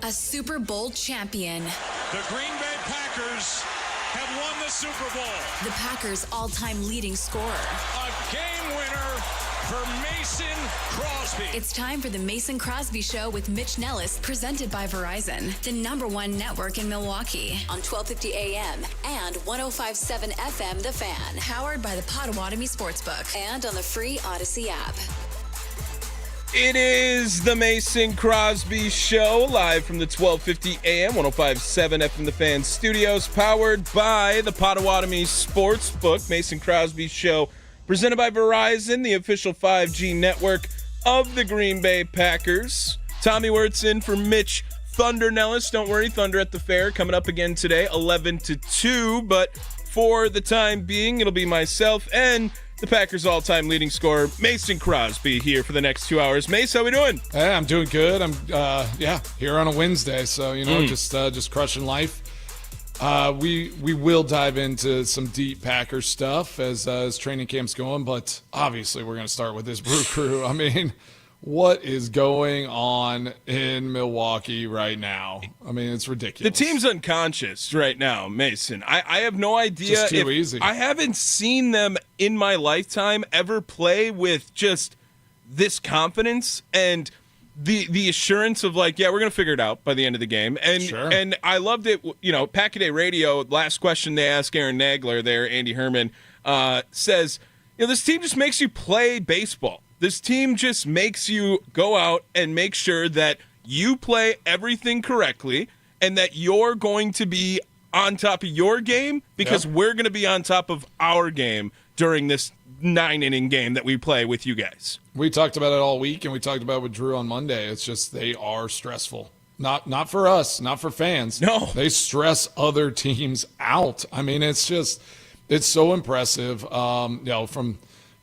A Super Bowl champion. The Green Bay Packers have won the Super Bowl. The Packers' all-time leading scorer. A game winner for Mason Crosby. It's time for the Mason Crosby Show with Mitch Nellis, presented by Verizon, the #1 network in Milwaukee, on 1250 AM and 105.7 FM The Fan, powered by the Potawatomi Sportsbook, and on the free Odyssey app. It is the Mason Crosby Show, live from the 1250 AM, 105.7 FM The Fan studios, powered by the Potawatomi Sportsbook. Mason Crosby Show, presented by Verizon, the official 5G network of the Green Bay Packers. Tommy Wortz in for Mitch Thunder Nellis. Don't worry, Thunder at the Fair coming up again today, 11 to 2. But for the time being, it'll be myself and the Packers' all-time leading scorer, Mason Crosby, here for the next 2 hours. Mace, how we doing? Hey, I'm doing good. I'm here on a Wednesday, so just crushing life. We will dive into some deep Packers stuff as training camp's going, but obviously we're going to start with this Brew Crew. I mean, what is going on in Milwaukee right now? I mean, it's ridiculous. The team's unconscious right now, Mason. I have no idea. Just too easy. I haven't seen them in my lifetime ever play with just this confidence and the assurance of like, yeah, we're going to figure it out by the end of the game. And Sure. And I loved it. You know, Pack-A-Day Radio, last question they asked Aaron Nagler there, Andy Herman, says, you know, this team just makes you play baseball. This team just makes you go out and make sure that you play everything correctly and that you're going to be on top of your game because we're going to be on top of our game during this 9-inning game that we play with you guys. We talked about it all week, and we talked about it with Drew on Monday. It's just they are stressful. Not for us, not for fans. No. They stress other teams out. I mean, it's so impressive,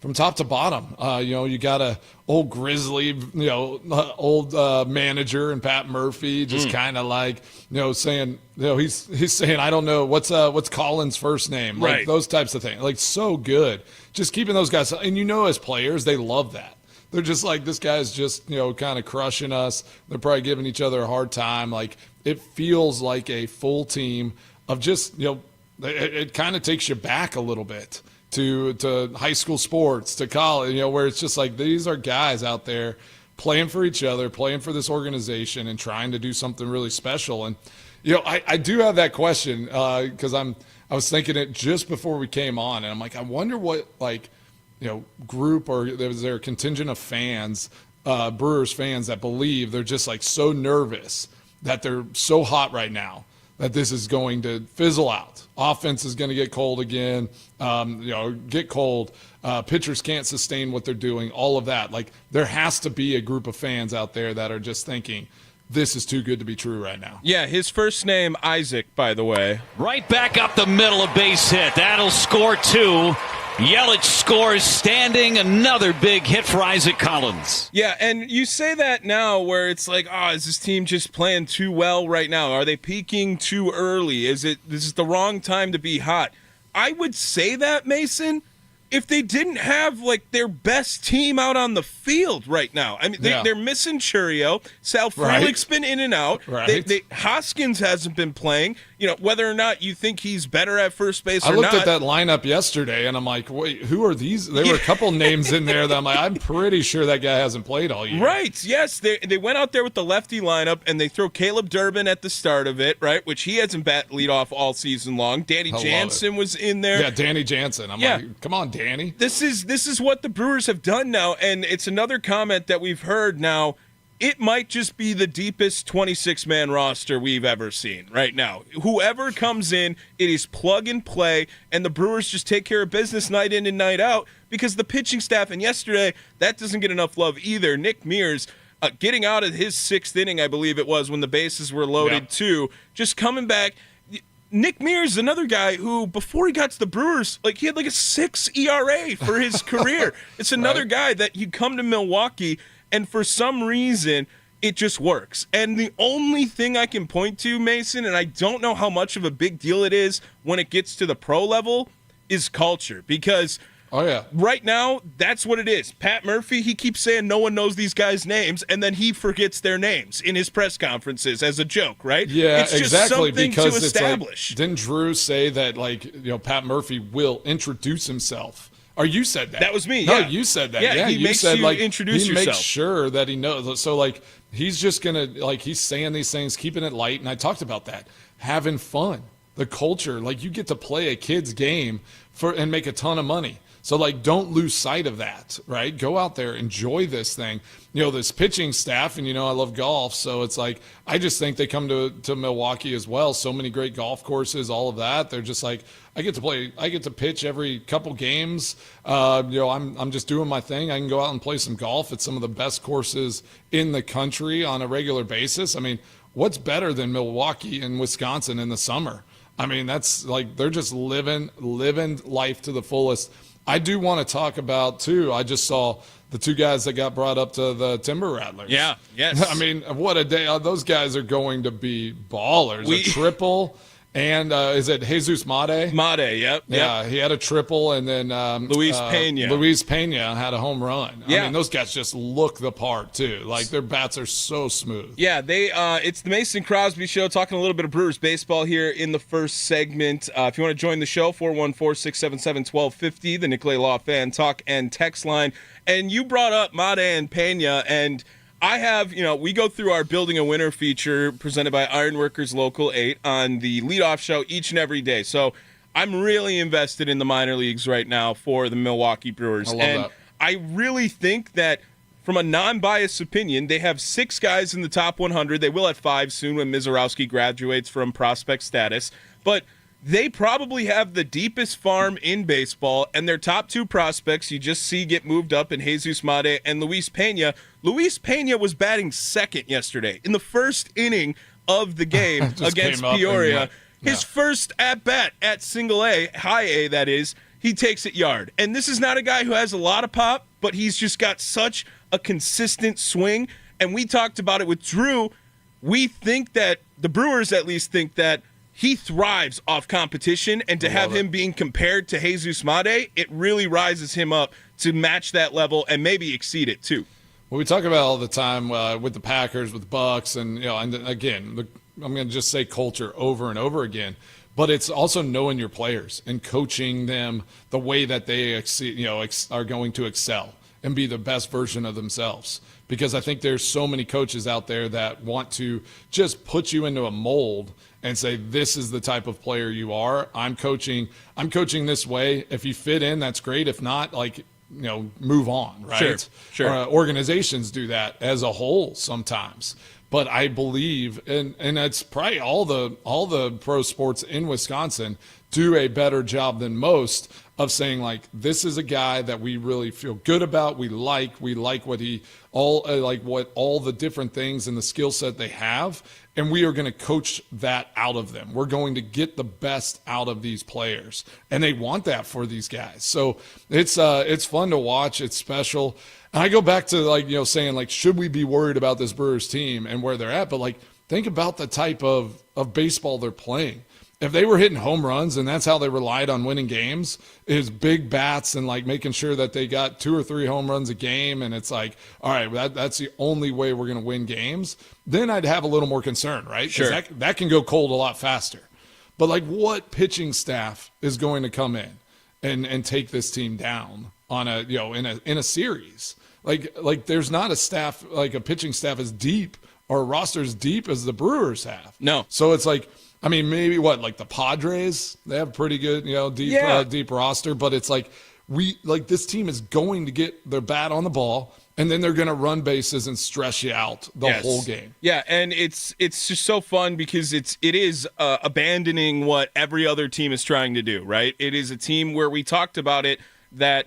from top to bottom. You got a old Grizzly, old manager and Pat Murphy just kind of like, saying, he's saying, I don't know, what's Colin's first name? Like Right. those types of things. Like, so good. Just keeping those guys. And as players, they love that. They're just like, this guy's just, kind of crushing us. They're probably giving each other a hard time. Like, it feels like a full team of just, it kind of takes you back a little bit to high school sports, to college, where it's just like these are guys out there playing for each other, playing for this organization, and trying to do something really special. And, I do have that question because I was thinking it just before we came on, and I'm like, I wonder what, group or is there a contingent of fans, Brewers fans, that believe they're just like so nervous that they're so hot right now that this is going to fizzle out. Offense is going to get cold again, get cold. Pitchers can't sustain what they're doing, all of that. Like, there has to be a group of fans out there that are just thinking, this is too good to be true right now. Yeah, his first name, Isaac, by the way. Right back up the middle, a base hit. That'll score 2. Yelich scores standing, another big hit for Isaac Collins. Yeah, and you say that now where it's like, is this team just playing too well right now? Are they peaking too early? This is the wrong time to be hot? I would say that, Mason, if they didn't have like their best team out on the field right now. I mean, they're missing Churio. Sal Frelick's been in and out. Right. Hoskins hasn't been playing. Whether or not you think he's better at first base or not. I looked at that lineup yesterday, and I'm like, wait, who are these? There were a couple names in there that I'm like, I'm pretty sure that guy hasn't played all year. Right, yes. They went out there with the lefty lineup, and they throw Caleb Durbin at the start of it, right, which he hasn't bat lead off all season long. Danny Jansen was in there. Yeah, Danny Jansen. I'm like, come on, Danny. This is what the Brewers have done now, and it's another comment that we've heard now. It might just be the deepest 26-man roster we've ever seen right now. Whoever comes in, it is plug and play, and the Brewers just take care of business night in and night out because the pitching staff, and yesterday, that doesn't get enough love either. Nick Mears getting out of his 6th inning, I believe it was, when the bases were loaded too, just coming back. Nick Mears is another guy who, before he got to the Brewers, he had a 6 ERA for his career. It's another guy that you come to Milwaukee, and for some reason, it just works. And the only thing I can point to, Mason, and I don't know how much of a big deal it is when it gets to the pro level, is culture. Because Oh, yeah. Right now, that's what it is. Pat Murphy, he keeps saying no one knows these guys' names, and then he forgets their names in his press conferences as a joke, right? Yeah, it's just exactly. Something because to establish. It's like, didn't Drew say that, Pat Murphy will introduce himself? Or you said that. That was me, No, yeah. you said that. Yeah, he you makes said, you introduce he yourself. makes sure that he knows. So, he's just going to, he's saying these things, keeping it light. And I talked about that. Having fun. The culture. You get to play a kid's game and make a ton of money. So, don't lose sight of that, right? Go out there, enjoy this thing. This pitching staff, and, I love golf. So it's I just think they come to Milwaukee as well. So many great golf courses, all of that. They're just I get to pitch every couple games. I'm just doing my thing. I can go out and play some golf at some of the best courses in the country on a regular basis. I mean, what's better than Milwaukee and Wisconsin in the summer? I mean, that's they're just living life to the fullest. I do want to talk about, too, I just saw the two guys that got brought up to the Timber Rattlers. Yeah, yes. I mean, what a day. Those guys are going to be ballers. A triple. And is it Jesus Made? Made, yep. Yeah, he had a triple, and then Luis Pena. Luis Pena had a home run. Yeah. I mean, those guys just look the part, too. Their bats are so smooth. Yeah, it's the Mason Crosby Show, talking a little bit of Brewers baseball here in the first segment. If you want to join the show, 414-677-1250, the Nicolay Law Fan Talk and Text line. And you brought up Made and Pena, and I have, we go through our Building a Winner feature presented by Ironworkers Local 8 on the leadoff show each and every day. So I'm really invested in the minor leagues right now for the Milwaukee Brewers. I love and that. I really think that, from a non-biased opinion, they have 6 guys in the top 100. They will at 5 soon when Mizorowski graduates from prospect status. But they probably have the deepest farm in baseball, and their top 2 prospects you just see get moved up in Jesus Made and Luis Pena. Luis Pena was batting second yesterday in the first inning of the game against Peoria. His first at-bat at single A, high A that is, he takes it yard. And this is not a guy who has a lot of pop, but he's just got such a consistent swing. And we talked about it with Drew. We think that, the Brewers at least think that, he thrives off competition, and to have him being compared to Jesus Made, it really rises him up to match that level and maybe exceed it too. Well, we talk about all the time with the Packers, with the Bucks, and and again, I'm going to just say culture over and over again, but it's also knowing your players and coaching them the way that they are going to excel and be the best version of themselves. Because I think there's so many coaches out there that want to just put you into a mold and say, this is the type of player you are. I'm coaching this way. If you fit in, that's great. If not, move on, right? Sure. Organizations do that as a whole sometimes. But I believe, and it's probably all the pro sports in Wisconsin do a better job than most of saying, this is a guy that we really feel good about. We like what all the different things and the skill set they have, and we are going to coach that out of them. We're going to get the best out of these players, and they want that for these guys. So it's fun to watch. It's special. And I go back to saying should we be worried about this Brewers team and where they're at? But think about the type of baseball they're playing. If they were hitting home runs and that's how they relied on winning games, is big bats and making sure that they got 2 or 3 home runs a game, and it's all right, that's the only way we're going to win games, then I'd have a little more concern, right? Sure. That can go cold a lot faster. But what pitching staff is going to come in and take this team down on a in a series? There's not a staff, a pitching staff as deep or a roster as deep as the Brewers have. No. So it's maybe the Padres, they have a pretty good, deep roster, but it's this team is going to get their bat on the ball, and then they're going to run bases and stress you out the whole game. Yeah, and it's just so fun because it is abandoning what every other team is trying to do, right? It is a team where we talked about it, that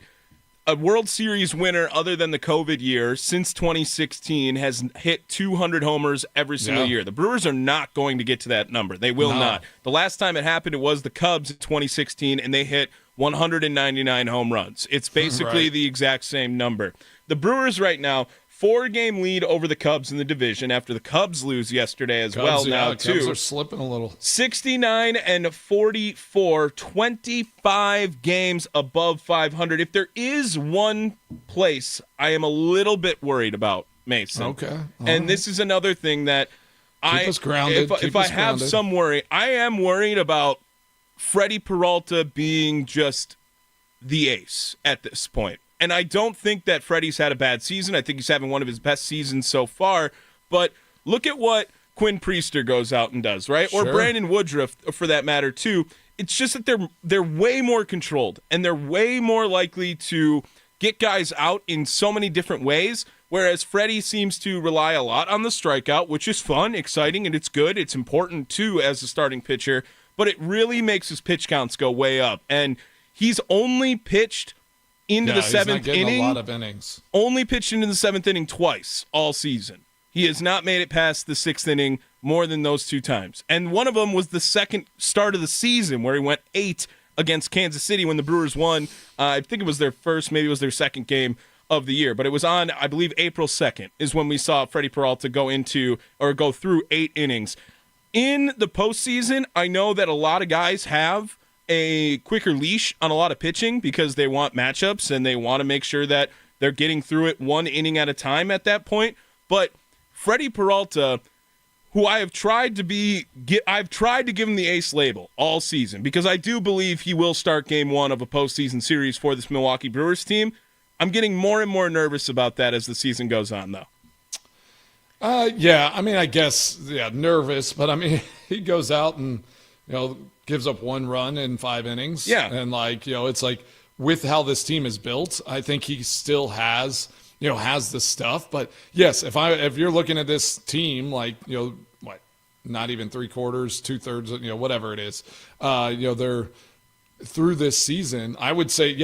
a World Series winner other than the COVID year since 2016 has hit 200 homers every single year. The Brewers are not going to get to that number. They will not. The last time it happened, it was the Cubs in 2016, and they hit 199 home runs. It's basically the exact same number. The Brewers right now, 4-game lead over the Cubs in the division after the Cubs lose yesterday as well now, too. Cubs are slipping a little. 69-44, 25 games above 500. If there is one place I am a little bit worried about, Mason. Okay. And this is another thing that Keep us grounded. if I have some worry, I am worried about Freddie Peralta being just the ace at this point. And I don't think that Freddie's had a bad season. I think he's having one of his best seasons so far. But look at what Quinn Priester goes out and does, right? Sure. Or Brandon Woodruff, for that matter, too. It's just that they're way more controlled, and they're way more likely to get guys out in so many different ways, whereas Freddie seems to rely a lot on the strikeout, which is fun, exciting, and it's good. It's important, too, as a starting pitcher, but it really makes his pitch counts go way up. And he's only pitched into the seventh inning. A lot of innings. Only pitched into the 7th inning twice all season. He has not made it past the 6th inning more than those 2 times. And one of them was the second start of the season where he went 8 against Kansas City when the Brewers won. I think it was their first, maybe it was their second game of the year. But it was on, I believe, April 2nd is when we saw Freddie Peralta go through 8 innings. In the postseason, I know that a lot of guys have a quicker leash on a lot of pitching because they want matchups and they want to make sure that they're getting through it 1 inning at a time at that point. But Freddie Peralta, who I've tried to give him the ace label all season because I do believe he will start game 1 of a postseason series for this Milwaukee Brewers team. I'm getting more and more nervous about that as the season goes on, though. Yeah, I mean, I guess, nervous, but I mean, he goes out and, gives up 1 run in 5 innings. Yeah. And it's like with how this team is built, I think he still has the stuff. But yes, if you're looking at this team, not even 3/4, 2/3, whatever it is, they're through this season, I would say,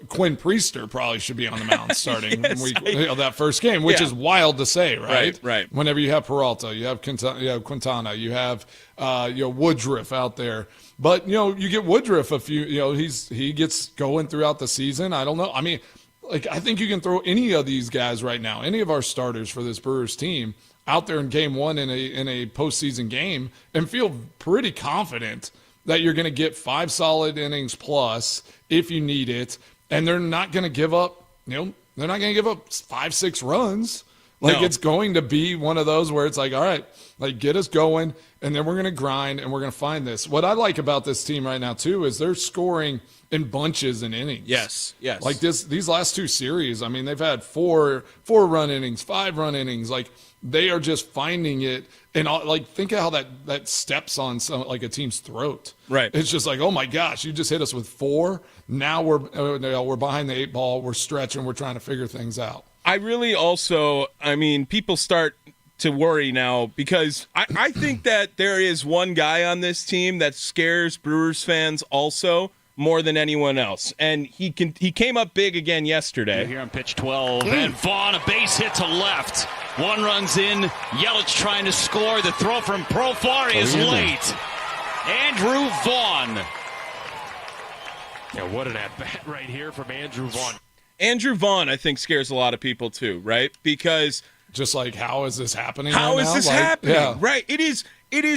Quinn Priester probably should be on the mound starting that first game, which is wild to say, right? Right. Whenever you have Peralta, you have Quintana, you have Woodruff out there, but you get Woodruff he gets going throughout the season. I don't know. I mean, I think you can throw any of these guys right now, any of our starters for this Brewers team, out there in game 1 in a postseason game, and feel pretty confident that you're going to get 5 solid innings plus if you need it, and they're not going to give up, they're not going to give up 5-6 runs. No. It's going to be one of those where it's all right, get us going, and then we're going to grind, and we're going to find this. What I like about this team right now, too, is they're scoring in bunches and innings. Yes. These last 2 series, I mean, they've had 4-run innings, 5-run innings. They are just finding it, and think of how that steps on a team's throat. Right. It's just oh my gosh, you just hit us with 4. Now we're behind the 8 ball. We're stretching. We're trying to figure things out. I really also, people start to worry now because I think that there is one guy on this team that scares Brewers fans also more than anyone else, and he came up big again yesterday. Here on pitch 12, and Vaughn, a base hit to left. 1 run's in. Yelich trying to score. The throw from Profar is late. Andrew Vaughn. Yeah, what an at-bat right here from Andrew Vaughn. Andrew Vaughn, I think, scares a lot of people too, right? Because just how is this happening? How is this happening? Yeah. Right. It is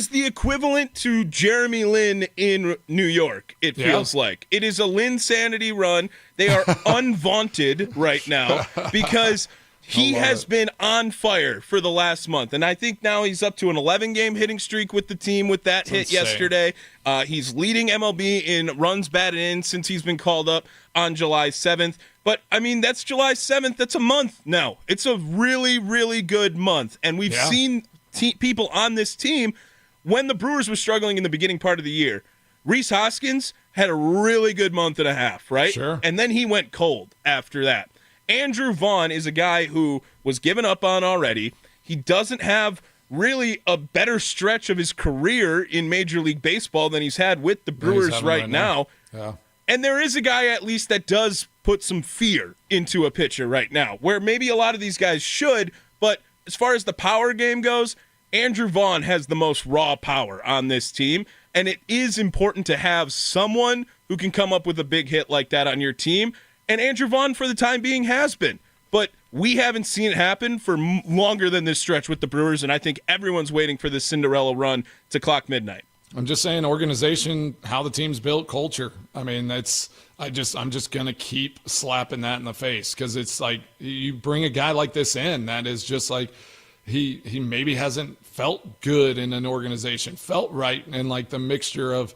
the equivalent to Jeremy Lin in New York, it feels like. It is a Linsanity run. They are unvaunted right now because he has been on fire for the last month. And I think now he's up to an 11-game hitting streak with the team with that hit yesterday. He's leading MLB in runs batted in since he's been called up on July 7th. But, that's July 7th. That's a month now. It's a really, really good month. And we've seen people on this team when the Brewers were struggling in the beginning part of the year. Rhys Hoskins had a really good month and a half, right? Sure. And then he went cold after that. Andrew Vaughn is a guy who was given up on already. He doesn't have really a better stretch of his career in Major League Baseball than he's had with the Brewers right now. Yeah. And there is a guy at least that does put some fear into a pitcher right now, where maybe a lot of these guys should, but as far as the power game goes, Andrew Vaughn has the most raw power on this team, and it is important to have someone who can come up with a big hit like that on your team, and Andrew Vaughn for the time being has been. But we haven't seen it happen for longer than this stretch with the Brewers, and I think everyone's waiting for this Cinderella run to clock midnight. I'm just saying, organization, how the team's built, culture. I mean, I'm just gonna keep slapping that in the face, because it's like you bring a guy like this in that is just like he maybe hasn't felt good in an organization, felt right, and like the mixture of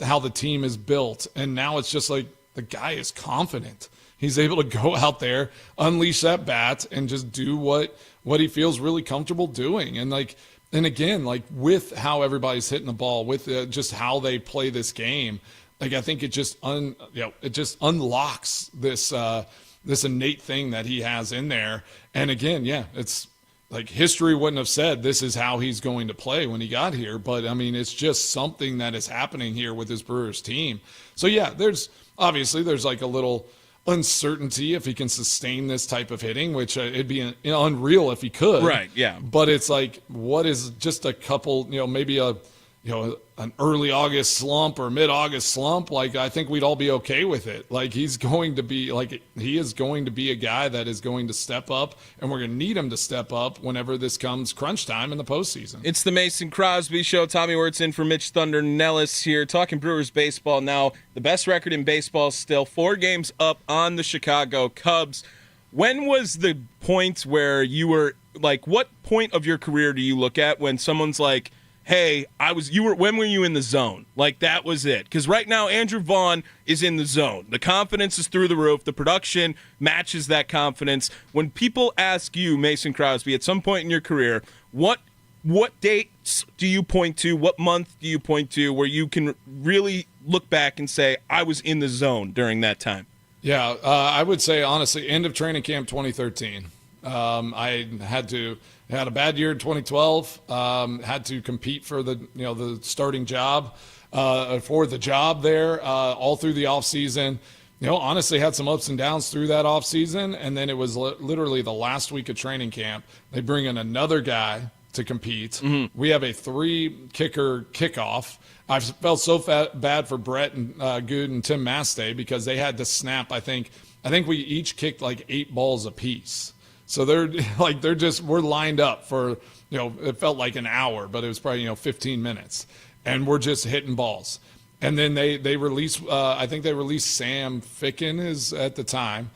how the team is built, and now it's just like the guy is confident. He's able to go out there, unleash that bat, and just do what he feels really comfortable doing. And again, like with how everybody's hitting the ball, with just how they play this game, like I think it just unlocks this innate thing that he has in there. And again, it's like history wouldn't have said this is how he's going to play when he got here, but I mean it's just something that is happening here with his Brewers team. So there's like a little uncertainty if he can sustain this type of hitting, which it'd be unreal if he could. Right, yeah. But it's like, what is just a couple, maybe an early August slump or mid-August slump? Like, I think we'd all be okay with it. Like, he is going to be a guy that is going to step up, and we're going to need him to step up whenever this comes crunch time in the postseason. It's the Mason Crosby Show. Tommy Wortz in for Mitch Thunder Nellis here, talking Brewers baseball now. The best record in baseball still, 4 games up on the Chicago Cubs. When was the point where you were, like, what point of your career do you look at when someone's like, hey, when were you in the zone? Like, that was it. Because right now, Andrew Vaughn is in the zone. The confidence is through the roof. The production matches that confidence. When people ask you, Mason Crosby, at some point in your career, what dates do you point to? What month do you point to where you can really look back and say, I was in the zone during that time? Yeah, I would say, honestly, end of training camp 2013. I had a bad year in 2012. Had to compete for the starting job, for the job there all through the offseason. Honestly had some ups and downs through that offseason, and then it was literally the last week of training camp. They bring in another guy to compete. Mm-hmm. We have a 3-kicker kickoff. I felt so bad for Brett and Good and Tim Mastay because they had to snap. I think we each kicked like 8 balls apiece. So we're lined up for, it felt like an hour, but it was probably, 15 minutes. And we're just hitting balls. And then they release, I think they released Sam Ficken is at the time,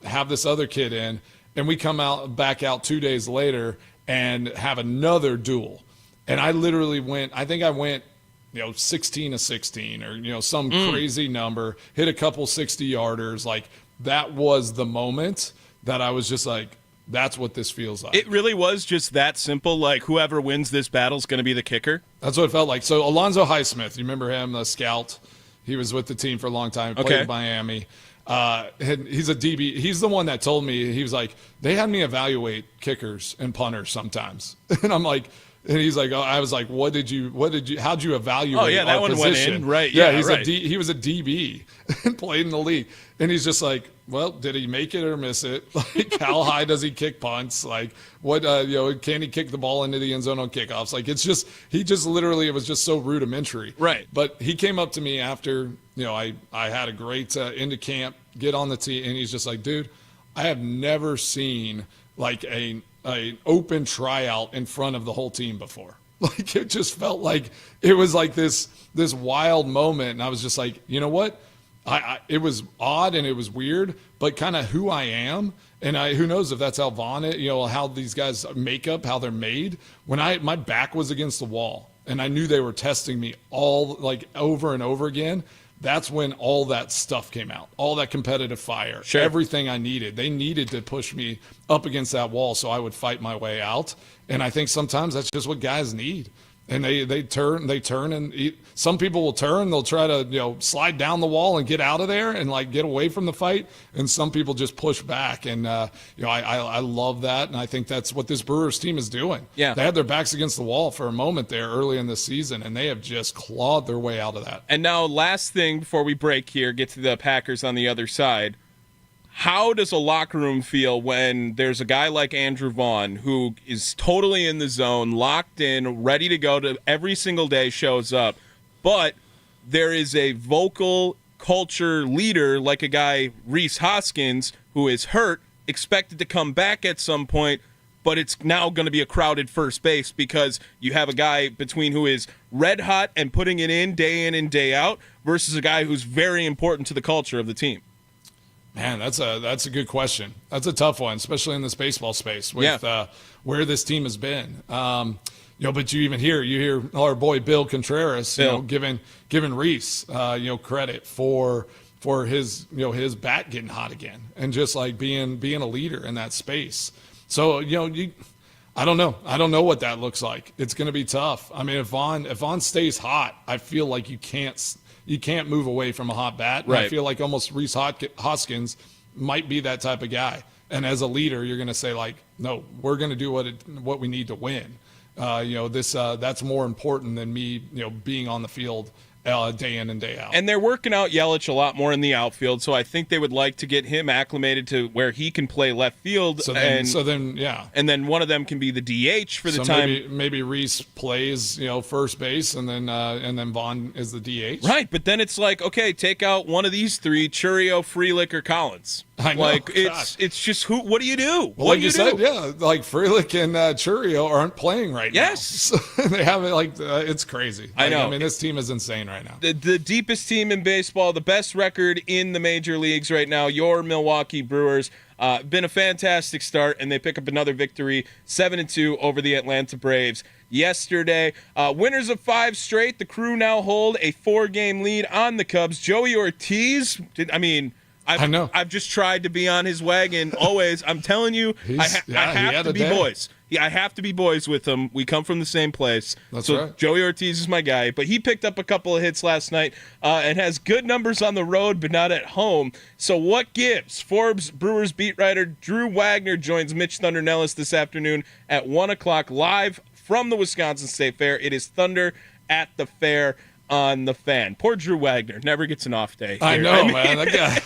have this other kid in, and we come back out 2 days later and have another duel. And I literally went 16 of 16 or, some crazy number, hit a couple 60-yarders. Like, that was the moment that I was just like, that's what this feels like. It really was just that simple. Like, whoever wins this battle is going to be the kicker. That's what it felt like. So Alonzo Highsmith, you remember him, the scout? He was with the team for a long time. Played in Miami. He's a DB. He's the one that told me, he was like, they had me evaluate kickers and punters sometimes. And I'm like, and he's like, I was like, how'd you evaluate? Oh yeah, that one position? Went in, right? Yeah, right. He was a DB and played in the league. And he's just like, well, did he make it or miss it? Like, how high does he kick punts? Like, what, can he kick the ball into the end zone on kickoffs? Like, it was just so rudimentary. Right. But he came up to me after, I had a great end of camp, get on the tee, and he's just like, dude, I have never seen like an open tryout in front of the whole team before. Like, it just felt like it was like this wild moment. And I was just like, you know what? It was odd and it was weird, but kind of who I am. And who knows if that's how Vaughn, how these guys make up, how they're made. When my back was against the wall and I knew they were testing me all like over and over again, that's when all that stuff came out, all that competitive fire, sure. Everything I needed. They needed to push me up against that wall so I would fight my way out. And I think sometimes that's just what guys need. And they turn, and some people will turn. They'll try to slide down the wall and get out of there and like get away from the fight. And some people just push back. And I love that, and I think that's what this Brewers team is doing. Yeah, they had their backs against the wall for a moment there early in the season, and they have just clawed their way out of that. And now, last thing before we break here, get to the Packers on the other side. How does a locker room feel when there's a guy like Andrew Vaughn who is totally in the zone, locked in, ready to go to every single day, shows up, but there is a vocal culture leader like a guy, Reese Hoskins, who is hurt, expected to come back at some point, but it's now going to be a crowded first base because you have a guy between who is red hot and putting it in and day out versus a guy who's very important to the culture of the team. Man, that's a good question. That's a tough one, especially in this baseball space with where this team has been. But you hear our boy Bill Contreras, giving Reese, credit for his his bat getting hot again and just like being a leader in that space. So I don't know. I don't know what that looks like. It's going to be tough. I mean, if Vaughn stays hot, I feel like you can't move away from a hot bat. Right. I feel like almost Reese Hoskins might be that type of guy. And as a leader, you're going to say like, no, we're going to do what we need to win. That's more important than me, being on the field day in and day out. And they're working out Yelich a lot more in the outfield, so I think they would like to get him acclimated to where he can play left field. And then one of them can be the DH for the time. Maybe Reese plays, first base, and then Vaughn is the DH. Right, but then it's like, okay, take out one of these three: Churio, Frelick, or Collins. I know, like it's just who? What do you do? Well, like you said, like Frelick and Churio aren't playing right now. Yes, they haven't. It's crazy. I know. I mean, this team is insane right now. The deepest team in baseball, the best record in the major leagues right now. Your Milwaukee Brewers. Been a fantastic start, and they pick up another victory, 7-2 over the Atlanta Braves yesterday. Winners of 5 straight. The Crew now hold a 4-game lead on the Cubs. Joey Ortiz. I know. I've just tried to be on his wagon always. I'm telling you, I have to be boys. Yeah, I have to be boys with him. We come from the same place. That's so right. Joey Ortiz is my guy. But he picked up a couple of hits last night and has good numbers on the road, but not at home. So what gives? Forbes Brewers beat writer Drew Wagner joins Mitch Thunder Nellis this afternoon at 1 o'clock live from the Wisconsin State Fair. It is Thunder at the Fair on the Fan. Poor Drew Wagner never gets an off day. I know, man. That guy,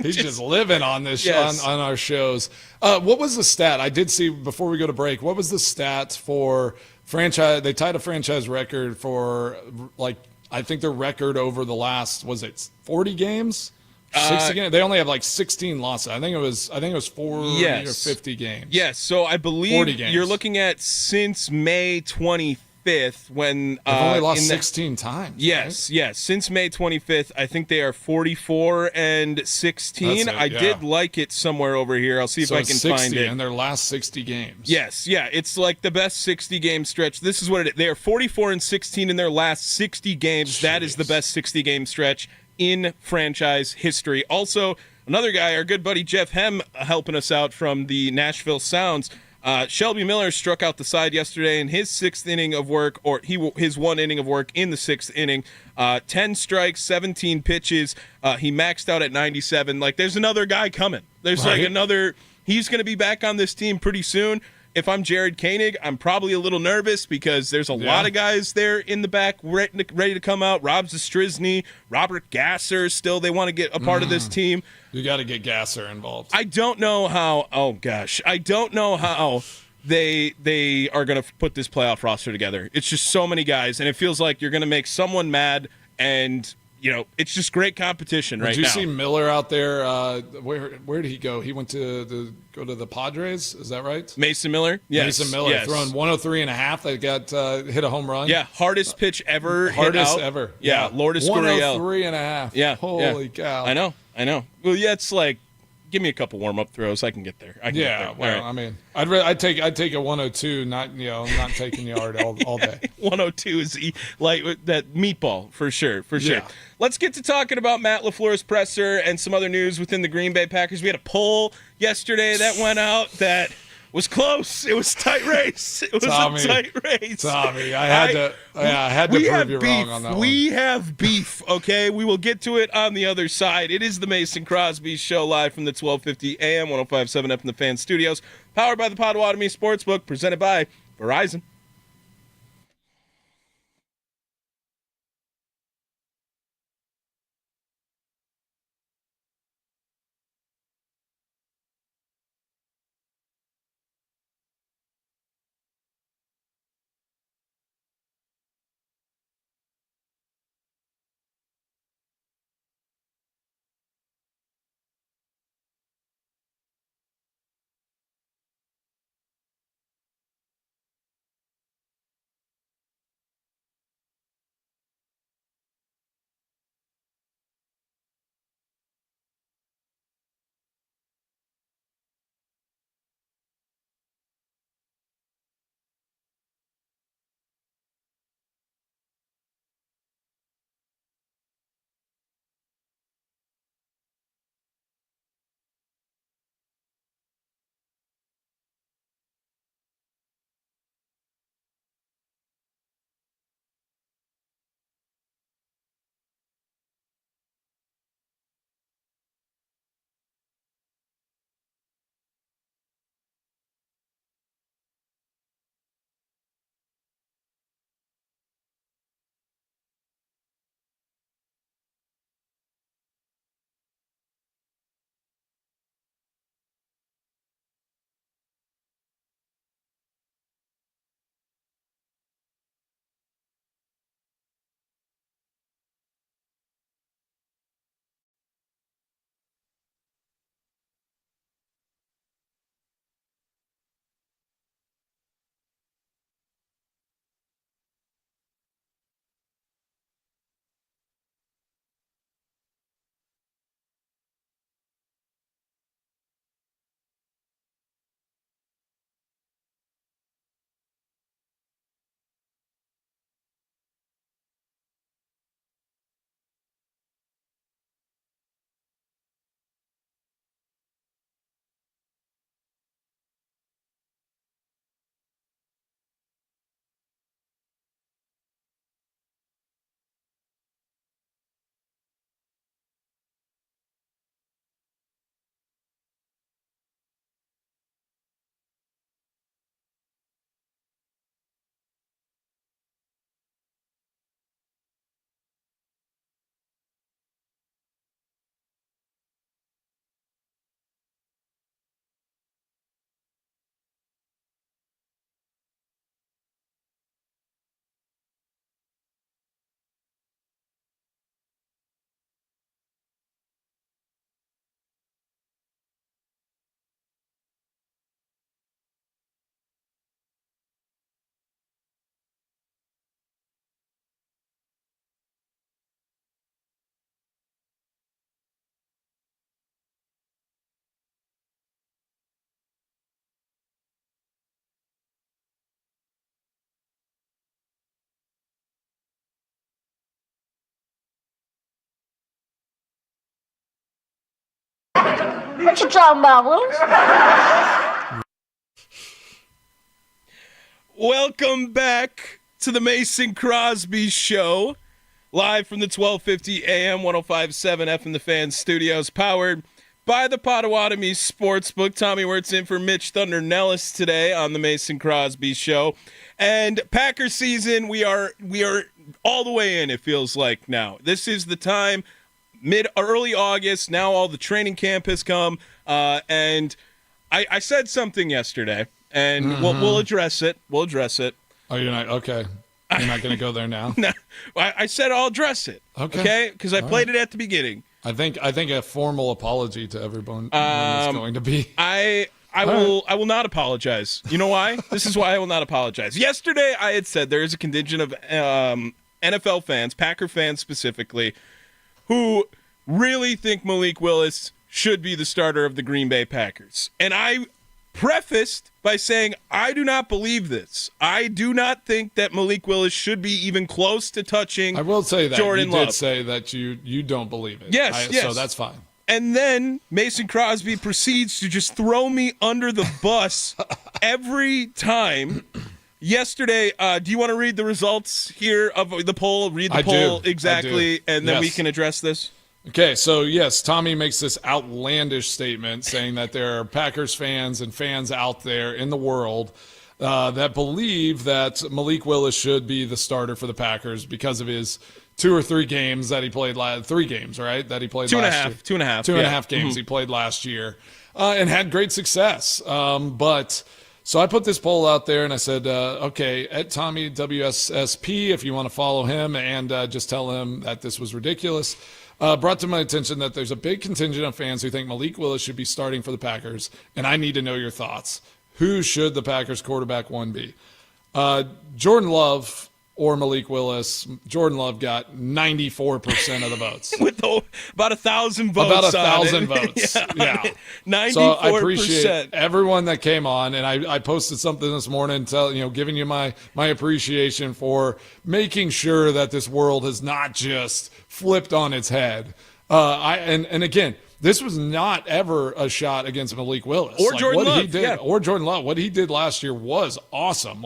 he's just living on this on our shows. What was the stat? I did see before we go to break. What was the stat for franchise? They tied a franchise record for I think their record over the last 40 games. 60 games. They only have 16 losses. I think it was 40 or 50 games. Yes. So I believe you're looking at since May 25th when they've only lost 16 times. Yes, right? Yes. Since May 25th, I think they are 44-16. I did like it somewhere over here. I'll see if I can find it. In their last 60 games. Yes, yeah. It's like the best 60-game stretch. This is what it is. They are 44-16 in their last 60 games. Jeez. That is the best 60-game stretch in franchise history. Also, another guy, our good buddy Jeff Hem, helping us out from the Nashville Sounds. Shelby Miller struck out the side yesterday in his 6th inning of work, or his 1 inning of work in the 6th inning. 10 strikes, 17 pitches. He maxed out at 97. There's another guy coming. There's another. He's going to be back on this team pretty soon. If I'm Jared Koenig, I'm probably a little nervous because there's a lot of guys there in the back ready to come out. Rob Zastryzny, Robert Gasser, still they want to get a part of this team. You got to get Gasser involved. I don't know how. Oh gosh, I don't know how they are going to put this playoff roster together. It's just so many guys, and it feels like you're going to make someone mad, and it's just great competition right now. Did you see Miller out there? Where did he go? He went to the Padres. Is that right? Mason Miller. Yes. Mason Miller throwing 103.5. They got hit a home run. Yeah, hardest pitch ever. Hardest ever. Yeah, Lourdes Gurriel. 103.5. Yeah. Holy cow. I know. Well, yeah, it's like, give me a couple warm-up throws. I can get there. Well, right. I mean, I'd take a 102, not taking yard all day. 102 is like that meatball for sure. Yeah. Let's get to talking about Matt LaFleur's presser and some other news within the Green Bay Packers. We had a poll yesterday that went out that was close. It was a tight race. It was a tight race. Tommy, I had to prove you wrong on that one. We have beef, okay? We will get to it on the other side. It is the Mason Crosby Show live from the 1250 AM, 105.7 up in the Fan Studios. Powered by the Potawatomi Sportsbook, presented by Verizon. What you talking about, Wortz? Welcome back to the Mason Crosby Show, live from the 1250 AM 105.7 FM The Fan studios, powered by the Potawatomi Sportsbook. Tommy Wortz in for Mitch Thunder Nellis today on the Mason Crosby Show. And Packers season, we are all the way in, it feels like now. This is the time, early August, now all the training camp has come, and I said something yesterday. And we'll address it. We'll address it. Oh, you're not? Okay. You're not going to go there now? No. I said I'll address it. Okay? Because I played it at the beginning. I think a formal apology to everyone is going to be. I will not apologize. You know why? This is why I will not apologize. Yesterday I had said there is a contingent of NFL fans, Packer fans specifically, who really think Malik Willis should be the starter of the Green Bay Packers. And I prefaced by saying I do not believe this. I do not think that Malik Willis should be even close to touching Jordan Love. I will say that you did say that you don't believe it. Yes. So that's fine. And then Mason Crosby proceeds to just throw me under the bus every time. Yesterday, do you want to read the results here of the poll? Read the poll exactly, and then we can address this. Okay, so yes, Tommy makes this outlandish statement saying that there are Packers fans and fans out there in the world that believe that Malik Willis should be the starter for the Packers because of his 2 or 3 games that he played 3 games, right? That he played last year. 2.5. 2.5 games he played last year and had great success. So I put this poll out there and I said, okay, at Tommy WSSP, if you want to follow him and just tell him that this was ridiculous. Brought to my attention that there's a big contingent of fans who think Malik Willis should be starting for the Packers, and I need to know your thoughts. Who should the Packers quarterback 1 be? Jordan Love or Malik Willis. Jordan Love got 94% of the votes. With about 1,000 votes. About 1,000 votes. Yeah. 94%. So I appreciate everyone that came on, and I posted something this morning giving you my appreciation for making sure that this world has not just flipped on its head. And again, this was not ever a shot against Malik Willis. Or Jordan Love. Or Jordan Love. What he did last year was awesome.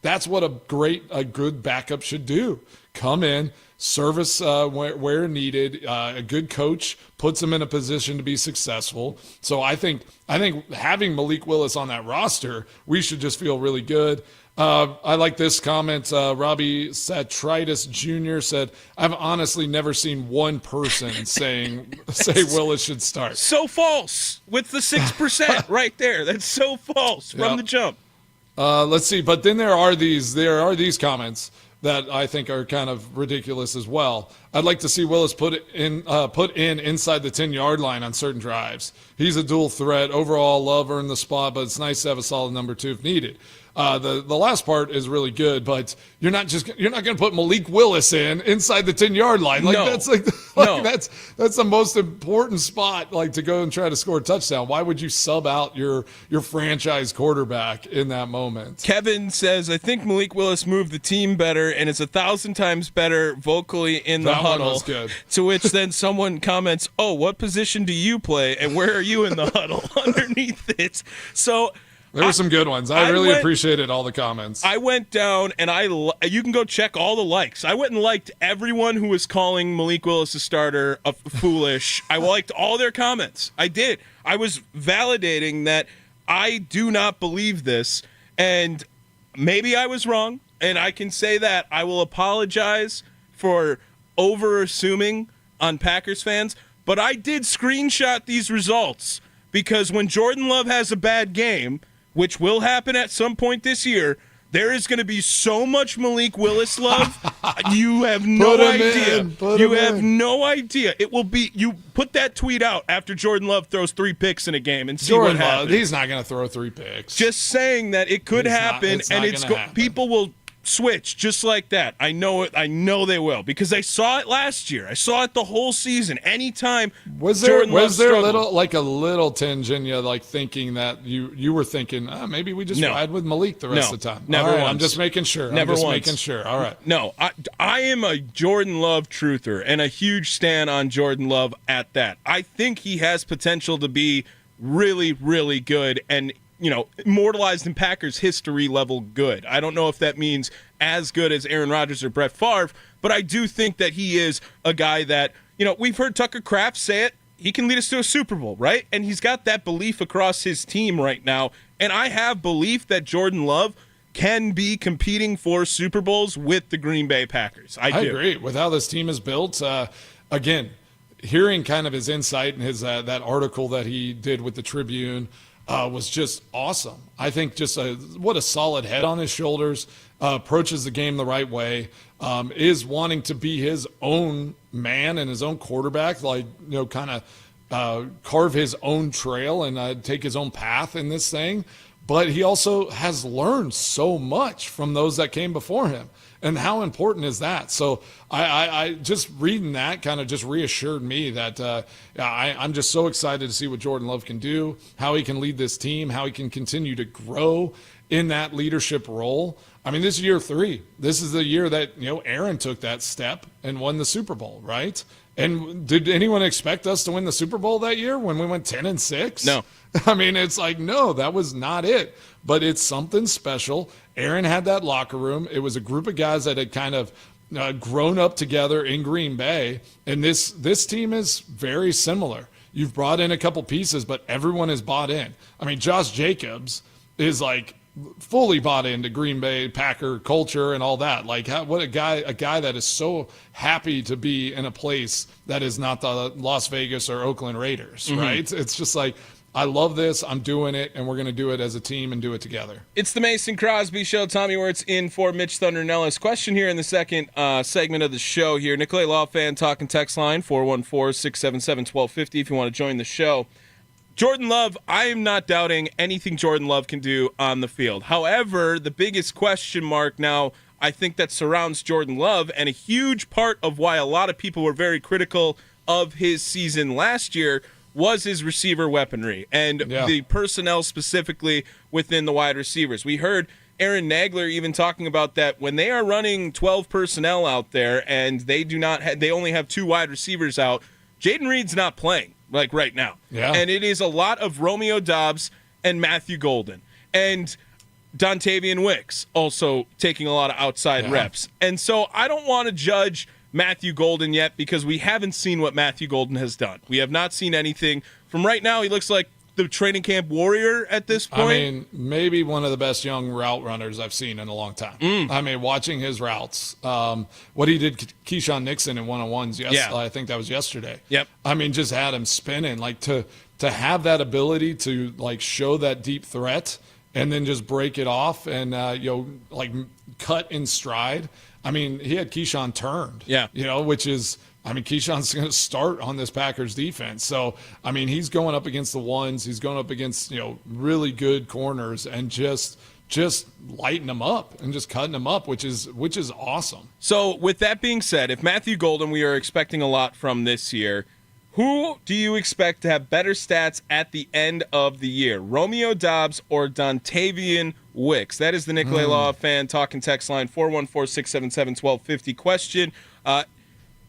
That's what a good backup should do. Come in, service where needed. A good coach puts him in a position to be successful. So I think having Malik Willis on that roster, we should just feel really good. I like this comment. Robbie Satritis Jr. said, I've honestly never seen one person say Willis should start. So false with the 6% right there. That's so false from the jump. Let's see. But then there are these comments that I think are kind of ridiculous as well. I'd like to see Willis put in inside the 10-yard line on certain drives. He's a dual threat. Overall, Love earned the spot, but it's nice to have a solid number 2 if needed. The last part is really good, but you're not going to put Malik Willis inside the 10-yard line. That's that's the most important spot to go and try to score a touchdown. Why would you sub out your franchise quarterback in that moment? Kevin says, I think Malik Willis moved the team better and is 1,000 times better vocally in the huddle. One was good. To which then someone comments, "Oh, what position do you play and where are you in the huddle?" underneath it. So there were some good ones. I really appreciated all the comments. I went down and you can go check all the likes. I went and liked everyone who was calling Malik Willis a starter foolish. I liked all their comments. I did. I was validating that I do not believe this, and maybe I was wrong, and I can say that. I will apologize for over-assuming on Packers fans, but I did screenshot these results because when Jordan Love has a bad game, which will happen at some point this year, there is going to be so much Malik Willis love. You have no idea. You have no idea. It will be. You put that tweet out after Jordan Love throws 3 picks in a game and see what happens. He's not going to throw 3 picks. Just saying that it could happen, and people will switch just like that. I know it. I know they will because I saw it last year. I saw it the whole season. Anytime was there Jordan Love struggled, a little tinge in you, like thinking that you were thinking maybe we just ride with Malik the rest of the time? Never. Right, I'm just making sure. Making sure. All right. No, I am a Jordan Love truther and a huge stan on Jordan Love at that. I think he has potential to be really, really good and immortalized in Packers history level good. I don't know if that means as good as Aaron Rodgers or Brett Favre, but I do think that he is a guy that, we've heard Tucker Kraft say it, he can lead us to a Super Bowl, right? And he's got that belief across his team right now. And I have belief that Jordan Love can be competing for Super Bowls with the Green Bay Packers. I do. Agree. With how this team is built, again, hearing kind of his insight and his that article that he did with the Tribune, was just awesome. I think just what a solid head on his shoulders, approaches the game the right way, is wanting to be his own man and his own quarterback, kind of carve his own trail and take his own path in this thing. But he also has learned so much from those that came before him. And how important is that? So I just reading that kind of just reassured me that I'm just so excited to see what Jordan Love can do, how he can lead this team, how he can continue to grow in that leadership role. I mean, this is year 3. This is the year that, Aaron took that step and won the Super Bowl, right? And did anyone expect us to win the Super Bowl that year when we went 10-6? No. I mean, it's like, no, that was not it. But it's something special. Aaron had that locker room. It was a group of guys that had kind of grown up together in Green Bay. And this team is very similar. You've brought in a couple pieces, but everyone is bought in. I mean, Josh Jacobs is like fully bought into Green Bay Packer culture and all that. Like, what a guy that is so happy to be in a place that is not the Las Vegas or Oakland Raiders, right? It's just like, I love this. I'm doing it, and we're going to do it as a team and do it together. It's the Mason Crosby Show. Tommy Wortz in for Mitch Thunder Nellis. Question here in the second segment of the show here. Nicolay Law fan talking text line 414-677-1250 if you want to join the show. Jordan Love, I am not doubting anything Jordan Love can do on the field. However, the biggest question mark now I think that surrounds Jordan Love, and a huge part of why a lot of people were very critical of his season last year was his receiver weaponry and the personnel specifically within the wide receivers. We heard Aaron Nagler even talking about that when they are running 12 personnel out there and they only have 2 wide receivers out, Jaden Reed's not playing like right now. Yeah. And it is a lot of Romeo Doubs and Matthew Golden. And Dontavian Wicks also taking a lot of outside reps. And so I don't want to judge Matthew Golden yet because we haven't seen what Matthew Golden has done. We have not seen anything. From right now, he looks like the training camp warrior at this point. I mean, maybe one of the best young route runners I've seen in a long time. I mean, watching his routes, what he did Keyshawn Nixon in one-on-ones, I think that was yesterday. Yep. I mean, just had him spinning. Like, to have that ability to, like, show that deep threat and then just break it off and, cut in stride. I mean, he had Keyshawn turned, which is, I mean, Keyshawn's going to start on this Packers defense. So, I mean, he's going up against the ones. He's going up against, really good corners and just lighting them up and just cutting them up, which is awesome. So, with that being said, if Matthew Golden we are expecting a lot from this year, who do you expect to have better stats at the end of the year, Romeo Doubs or Dontavian Wicks? That is the Nicolay Law fan talking text line 414-677-1250 question.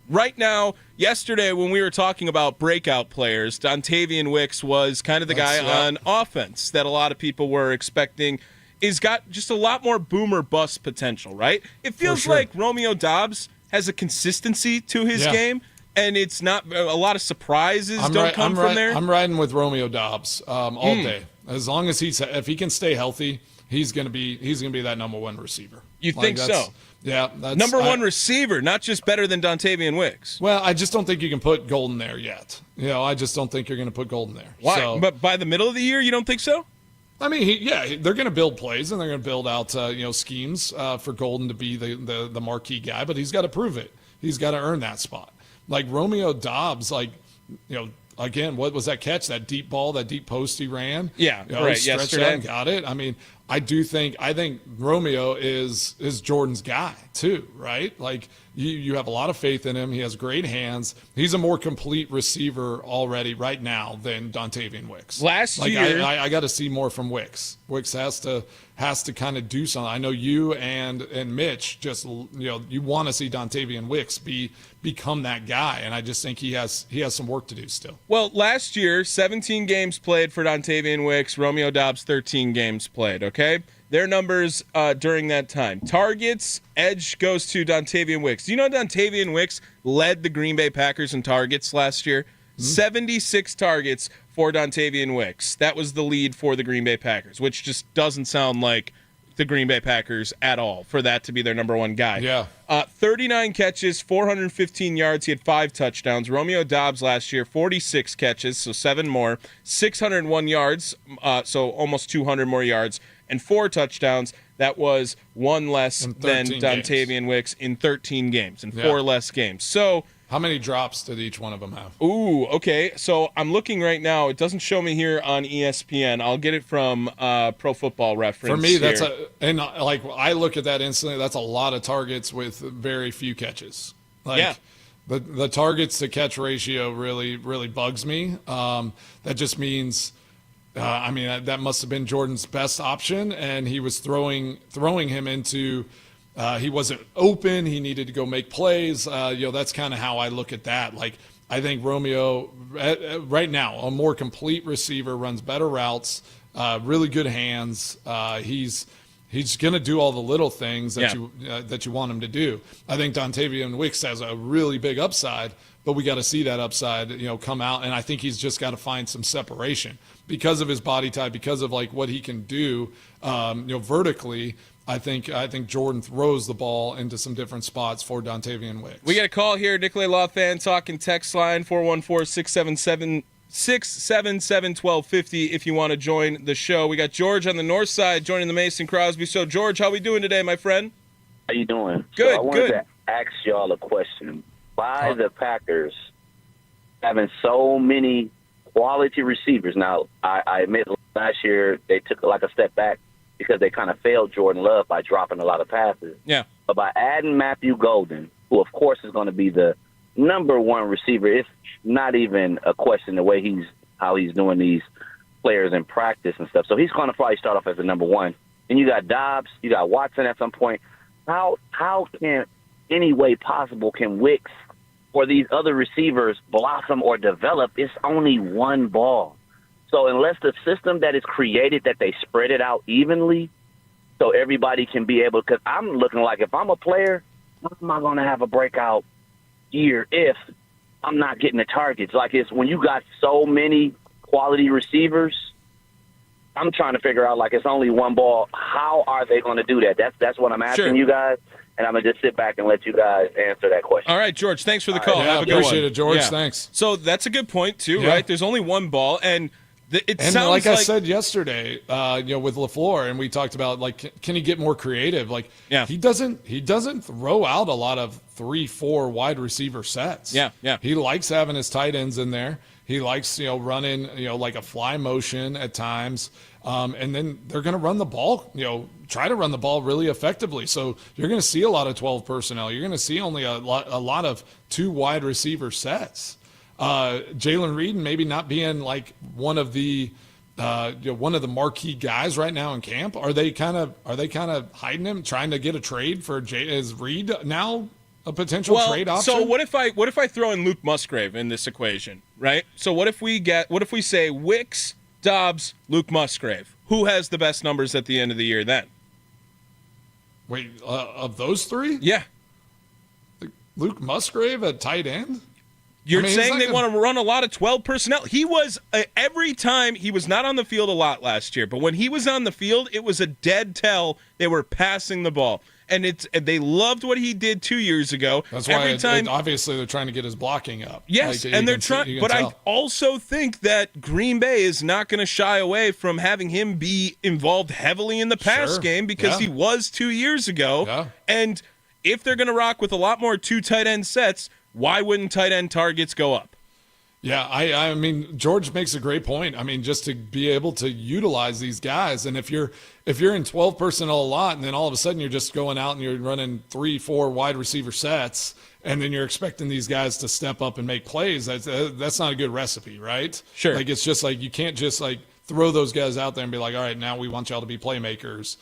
Right now, yesterday when we were talking about breakout players, Dontavian Wicks was kind of the guy on offense that a lot of people were expecting. Is got just a lot more boomer bust potential, right? It feels like Romeo Doubs has a consistency to his game. And it's not a lot of surprises come from there. I'm riding with Romeo Doubs all day. As long as if he can stay healthy, he's gonna be that number 1 receiver. You think so? Yeah, number 1 receiver, not just better than Dontavian Wicks. Well, I just don't think you can put Golden there yet. I just don't think you're going to put Golden there. Why? So, But by the middle of the year, you don't think so? I mean, they're going to build plays and they're going to build out schemes for Golden to be the marquee guy, but he's got to prove it. He's got to earn that spot. Like Romeo Doubs, again, what was that catch? That deep ball, that deep post he ran? Yeah, right, stretched yesterday. out and got it. I mean, I think Romeo is Jordan's guy too, right? Like you have a lot of faith in him. He has great hands. He's a more complete receiver already right now than Dontavian Wicks. Last year, I got to see more from Wicks. Wicks has to kind of do something. I know you and Mitch just you want to see Dontavian Wicks become that guy, and I just think he has some work to do still. Well, last year, 17 games played for Dontavian Wicks. Romeo Doubs, 13 games played. Okay, their numbers during that time. Targets, edge goes to Dontavian Wicks. Do you know Dontavian Wicks led the Green Bay Packers in targets last year? 76 targets for Dontavian Wicks. That was the lead for the Green Bay Packers, which just doesn't sound like the Green Bay Packers at all for that to be their number one guy. Yeah. 39 catches, 415 yards. He had 5 touchdowns. Romeo Doubs last year, 46 catches, so 7 more, 601 yards, so almost 200 more yards, and 4 touchdowns. That was 1 less than Dontavian Wicks in 13 games and 4 less games. So how many drops did each one of them have? Ooh, okay. So I'm looking right now. It doesn't show me here on ESPN. I'll get it from Pro Football Reference. For me, that's here. I look at that instantly. That's a lot of targets with very few catches. The targets to catch ratio really, really bugs me. That just means, that must have been Jordan's best option, and he was throwing him into. He wasn't open. He needed to go make plays. That's kind of how I look at that. Like, I think Romeo, right now, a more complete receiver, runs better routes, really good hands. He's going to do all the little things that you want him to do. I think Dontavian Wicks has a really big upside, but we got to see that upside, come out. And I think he's just got to find some separation because of his body type, because of like what he can do, vertically. I think Jordan throws the ball into some different spots for Dontavian Wicks. We got a call here, Nicolay Law Fan talking text line 414-677-1250 if you want to join the show. We got George on the north side joining the Mason Crosby. So, George, how we doing today, my friend? How you doing? Good, I wanted to ask y'all a question. Why the Packers having so many quality receivers? Now, I admit last year they took like a step back because they kind of failed Jordan Love by dropping a lot of passes. Yeah. But by adding Matthew Golden, who, of course, is going to be the number one receiver, it's not even a question the way how he's doing these players in practice and stuff. So he's going to probably start off as the number one. And you got Dobbs, you got Watson at some point. How can any way possible can Wicks or these other receivers blossom or develop? It's only one ball. So unless the system that is created that they spread it out evenly so everybody can be able – because I'm looking like if I'm a player, how am I going to have a breakout year if I'm not getting the targets? Like it's when you got so many quality receivers, I'm trying to figure out like it's only one ball. How are they going to do that? That's what I'm asking you guys. And I'm going to just sit back and let you guys answer that question. All right, George, thanks for the call. Yeah, have a good one. Appreciate it, George. Yeah. Thanks. So that's a good point, too, right? There's only one ball, and it and sounds like I said yesterday, with LaFleur, and we talked about like, can he get more creative? Like, he doesn't throw out a lot of 3-4 wide receiver sets. Yeah. He likes having his tight ends in there. He likes running like a fly motion at times, and then they're going to run the ball. Try to run the ball really effectively. So you're going to see a lot of 12 personnel. You're going to see only a lot of 2 wide receiver sets. Jalen Reed maybe not being like one of the marquee guys right now in camp. Are they kind of hiding him, trying to get a trade for is Reed now a potential trade option? So what if I throw in Luke Musgrave in this equation, right? So what if we say Wicks, Dobbs, Luke Musgrave? Who has the best numbers at the end of the year then? Wait, of those 3? Yeah. Luke Musgrave at tight end? You're saying they want to run a lot of 12 personnel. He was every time he was not on the field a lot last year, but when he was on the field, it was a dead tell they were passing the ball. And they loved what he did 2 years ago. That's why obviously they're trying to get his blocking up. Yes, and they're trying. But I also think that Green Bay is not going to shy away from having him be involved heavily in the pass game because he was 2 years ago. Yeah. And if they're going to rock with a lot more 2 tight end sets, why wouldn't tight end targets go up? Yeah, I mean, George makes a great point. I mean, just to be able to utilize these guys, and if you're in 12 personnel a lot, and then all of a sudden you're just going out and you're running 3-4 wide receiver sets, and then you're expecting these guys to step up and make plays, that's not a good recipe, right? Sure. Like, it's just like you can't just like throw those guys out there and be like, all right, now we want y'all to be playmakers.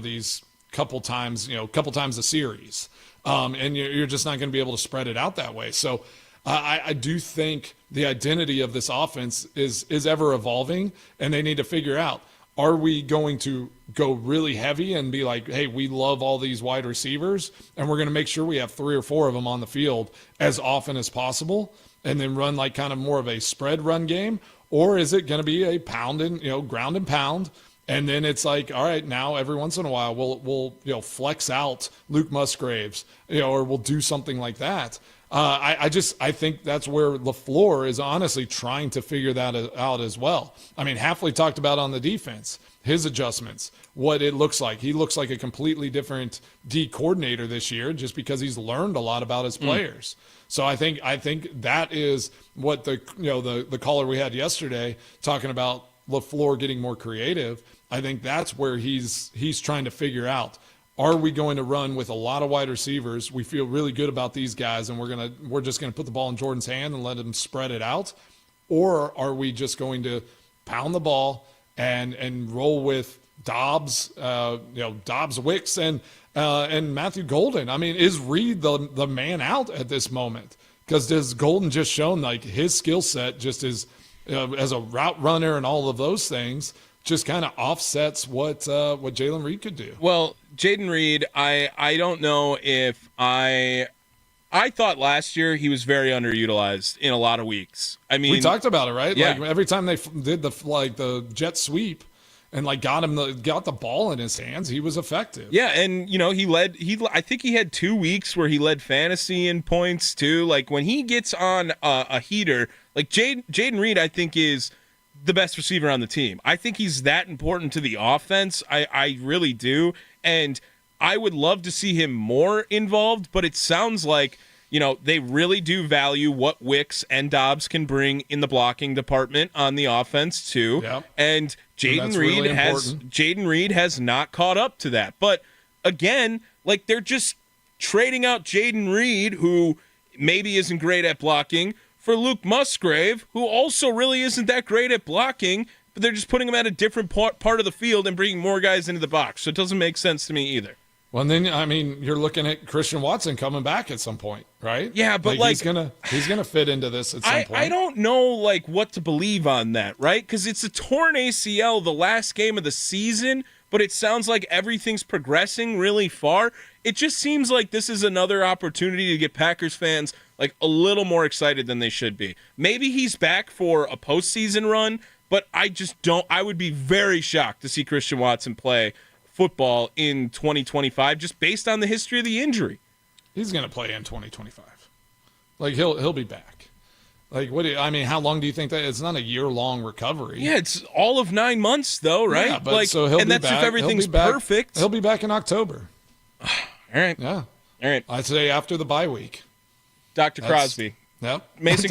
These couple times a series, and you're just not going to be able to spread it out that way. So. I do think the identity of this offense is ever evolving, and they need to figure out, are we going to go really heavy and be like, hey, we love all these wide receivers, and we're going to make sure we have 3 or 4 of them on the field as often as possible, and then run like kind of more of a spread run game? Or is it going to be a ground and pound? And then it's like, all right, now every once in a while we'll flex out Luke Musgraves, or we'll do something like that. I think that's where LaFleur is honestly trying to figure that out as well. I mean, Hafley talked about on the defense, his adjustments, what it looks like. He looks like a completely different D coordinator this year just because he's learned a lot about his players. So I think that is what the caller we had yesterday talking about LaFleur getting more creative. I think that's where he's trying to figure out. Are we going to run with a lot of wide receivers? We feel really good about these guys, and we're just gonna put the ball in Jordan's hand and let him spread it out, or are we just going to pound the ball and roll with Dobbs, Wicks, and Matthew Golden? I mean, is Reed the man out at this moment? Because does Golden just shown like his skill set just as a route runner and all of those things just kind of offsets what Jalen Reed could do? Well, Jaden Reed, I don't know if I thought last year he was very underutilized in a lot of weeks. I mean, we talked about it, right? Yeah. Like every time they did the jet sweep and like got the ball in his hands, he was effective. Yeah, and I think he had 2 weeks where he led fantasy in points too. Like when he gets on a heater, like Jaden Reed, I think is the best receiver on the team. I think he's that important to the offense. I really do. And I would love to see him more involved, but it sounds like, they really do value what Wicks and Dobbs can bring in the blocking department on the offense too. Yep. And Jaden Reed has not caught up to that. But again, like they're just trading out Jaden Reed, who maybe isn't great at blocking, for Luke Musgrave, who also really isn't that great at blocking, but they're just putting him at a different part of the field and bringing more guys into the box. So it doesn't make sense to me either. Well, and then, I mean, you're looking at Christian Watson coming back at some point, right? Yeah, but he's gonna fit into this at some point. I don't know, what to believe on that, right? Because it's a torn ACL the last game of the season, but it sounds like everything's progressing really far. It just seems like this is another opportunity to get Packers fans a little more excited than they should be. Maybe he's back for a postseason run, but I just don't. I would be very shocked to see Christian Watson play football in 2025 just based on the history of the injury. He's going to play in 2025. He'll be back. How long do you think that? It's not a year-long recovery. Yeah, it's all of 9 months though, right? Yeah, but so he'll be that's back. if everything's perfect. He'll be back in October. All right. Yeah. All right. I'd say after the bye week. Dr. Crosby. Yep. Mason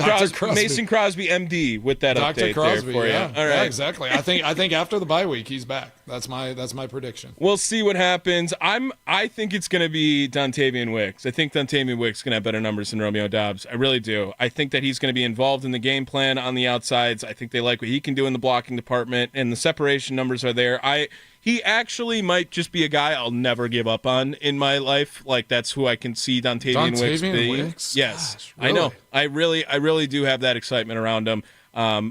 Crosby, MD, with that Dr. update Crosby, there for yeah. you. All right. Yeah, exactly. I think after the bye week he's back. That's my prediction. We'll see what happens. I think it's going to be Dontavian Wicks. I think Dontavian Wicks is going to have better numbers than Romeo Doubs. I really do. I think that he's going to be involved in the game plan on the outsides. I think they like what he can do in the blocking department, and the separation numbers are there. He actually might just be a guy I'll never give up on in my life. That's who I can see Dontavian Wicks be. Wicks? Yes, Gosh, really? I know. I really do have that excitement around him.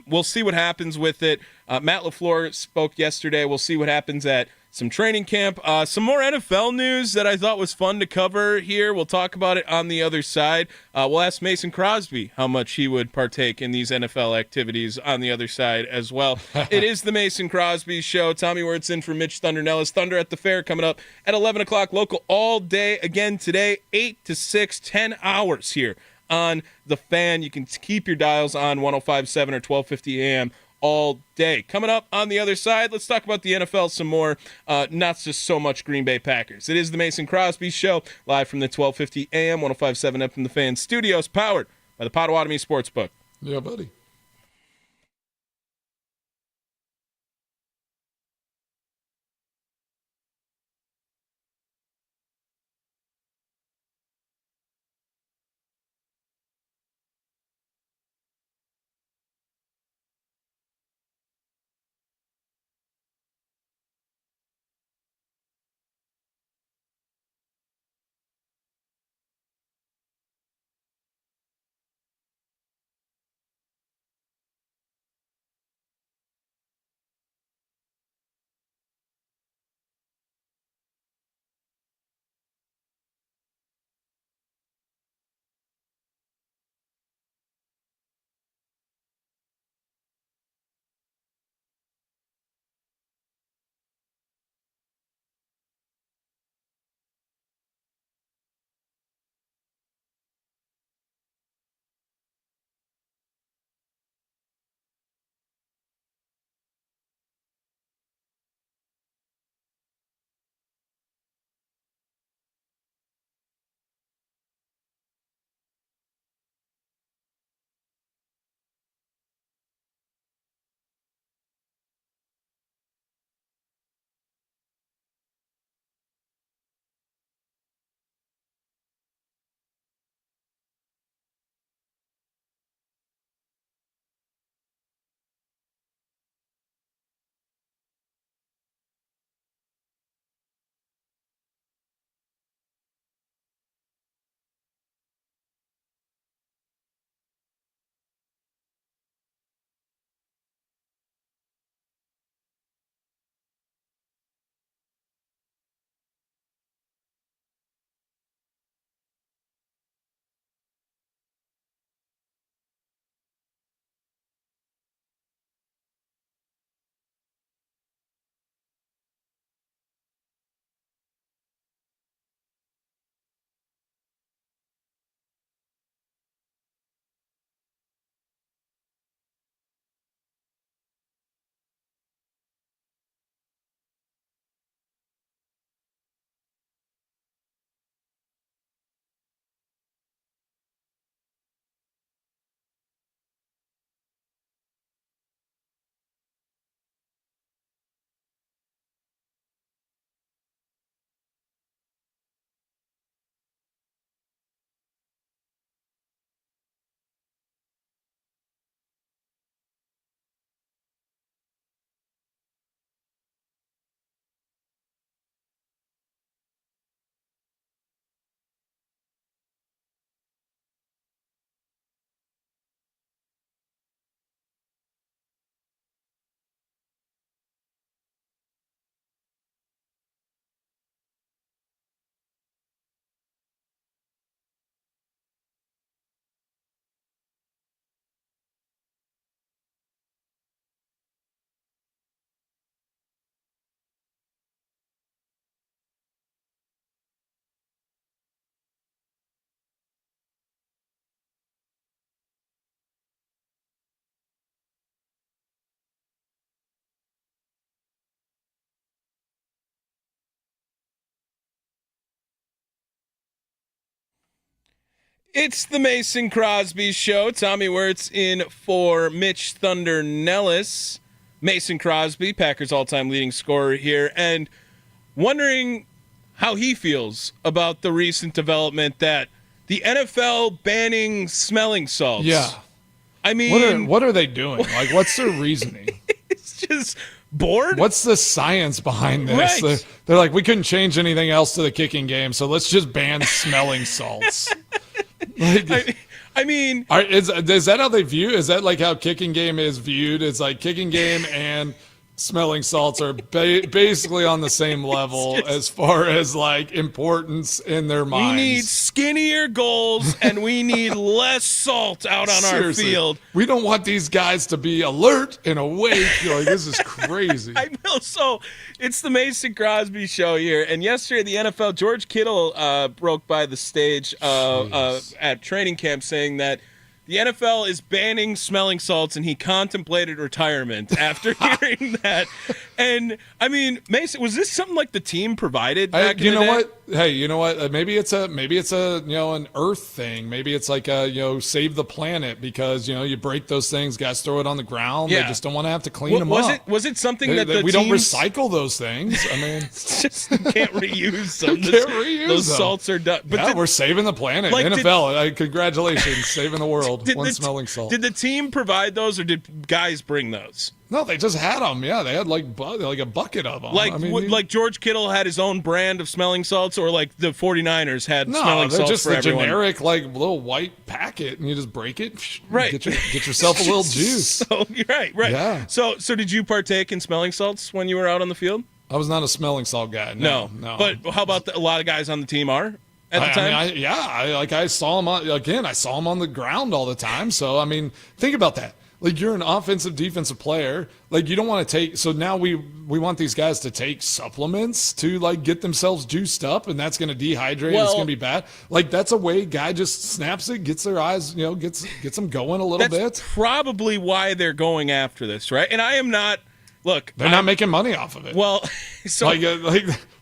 We'll see what happens with it. Matt LaFleur spoke yesterday. We'll see what happens at some training camp. Some more NFL news that I thought was fun to cover here. We'll talk about it on the other side. We'll ask Mason Crosby how much he would partake in these NFL activities on the other side as well. It is the Mason Crosby Show. Tommy Wortz in for Mitch Thunder Nellis. Thunder at the Fair coming up at 11 o'clock local all day. Again today, 8 to 6, 10 hours here on The Fan. You can keep your dials on 105.7 or 1250 AM all day. Coming up on the other side, let's talk about the NFL some more, not just so much Green Bay Packers. It is the Mason Crosby Show, live from the 1250 AM, 105.7 FM The Fan studios, powered by the Potawatomi Sportsbook. Yeah, buddy. It's the Mason Crosby Show. Tommy Wortz in for Mitch Thunder Nellis. Mason Crosby, Packers all-time leading scorer here, and wondering how he feels about the recent development that the NFL banning smelling salts. Yeah. I mean, what are they doing? Like, what's their reasoning? It's just bored. What's the science behind this? Right. They're like, we couldn't change anything else to the kicking game, so let's just ban smelling salts. Like, I mean, is that how they view? Is that like how kicking game is viewed? It's like kicking game and smelling salts are basically on the same level as far as like importance in their minds. We need skinnier goals and we need less salt out on Seriously, our field. We don't want these guys to be alert and awake. You're like, this is crazy. I know. So it's the Mason Crosby Show here. And yesterday, the NFL, George Kittle broke by the stage at training camp saying that the NFL is banning smelling salts, and he contemplated retirement after hearing that. And I mean, Mason, was this something like the team provided back in the day? What? Hey, you know what? Maybe it's a an Earth thing. Maybe it's like save the planet, because you break those things, guys throw it on the ground. Yeah. They just don't want to have to clean them up. Was it something that the we teams... don't recycle those things? I mean, just can't reuse them. Those them. salts are done. But we're saving the planet. Like, NFL, congratulations, saving the world. One smelling salt. Did the team provide those, or did guys bring those? No, they just had them. Yeah, they had like a bucket of them. Like George Kittle had his own brand of smelling salts, or like the 49ers had smelling salts just for the everyone? generic little white packet, and you just break it. Right. Get yourself a little juice. So, right. Yeah. So did you partake in smelling salts when you were out on the field? I was not a smelling salt guy. No. But how about a lot of guys on the team are at the time? I saw him I saw him on the ground all the time. So I mean, think about that. Like, you're an offensive, defensive player. Like, you don't want to take – so now we want these guys to take supplements to, like, get themselves juiced up, and that's going to dehydrate. It's going to be bad. Like, that's a way guy just snaps it, gets their eyes, gets them going a little bit. That's probably why they're going after this, right? And I am not – look. They're not making money off of it. Well, so if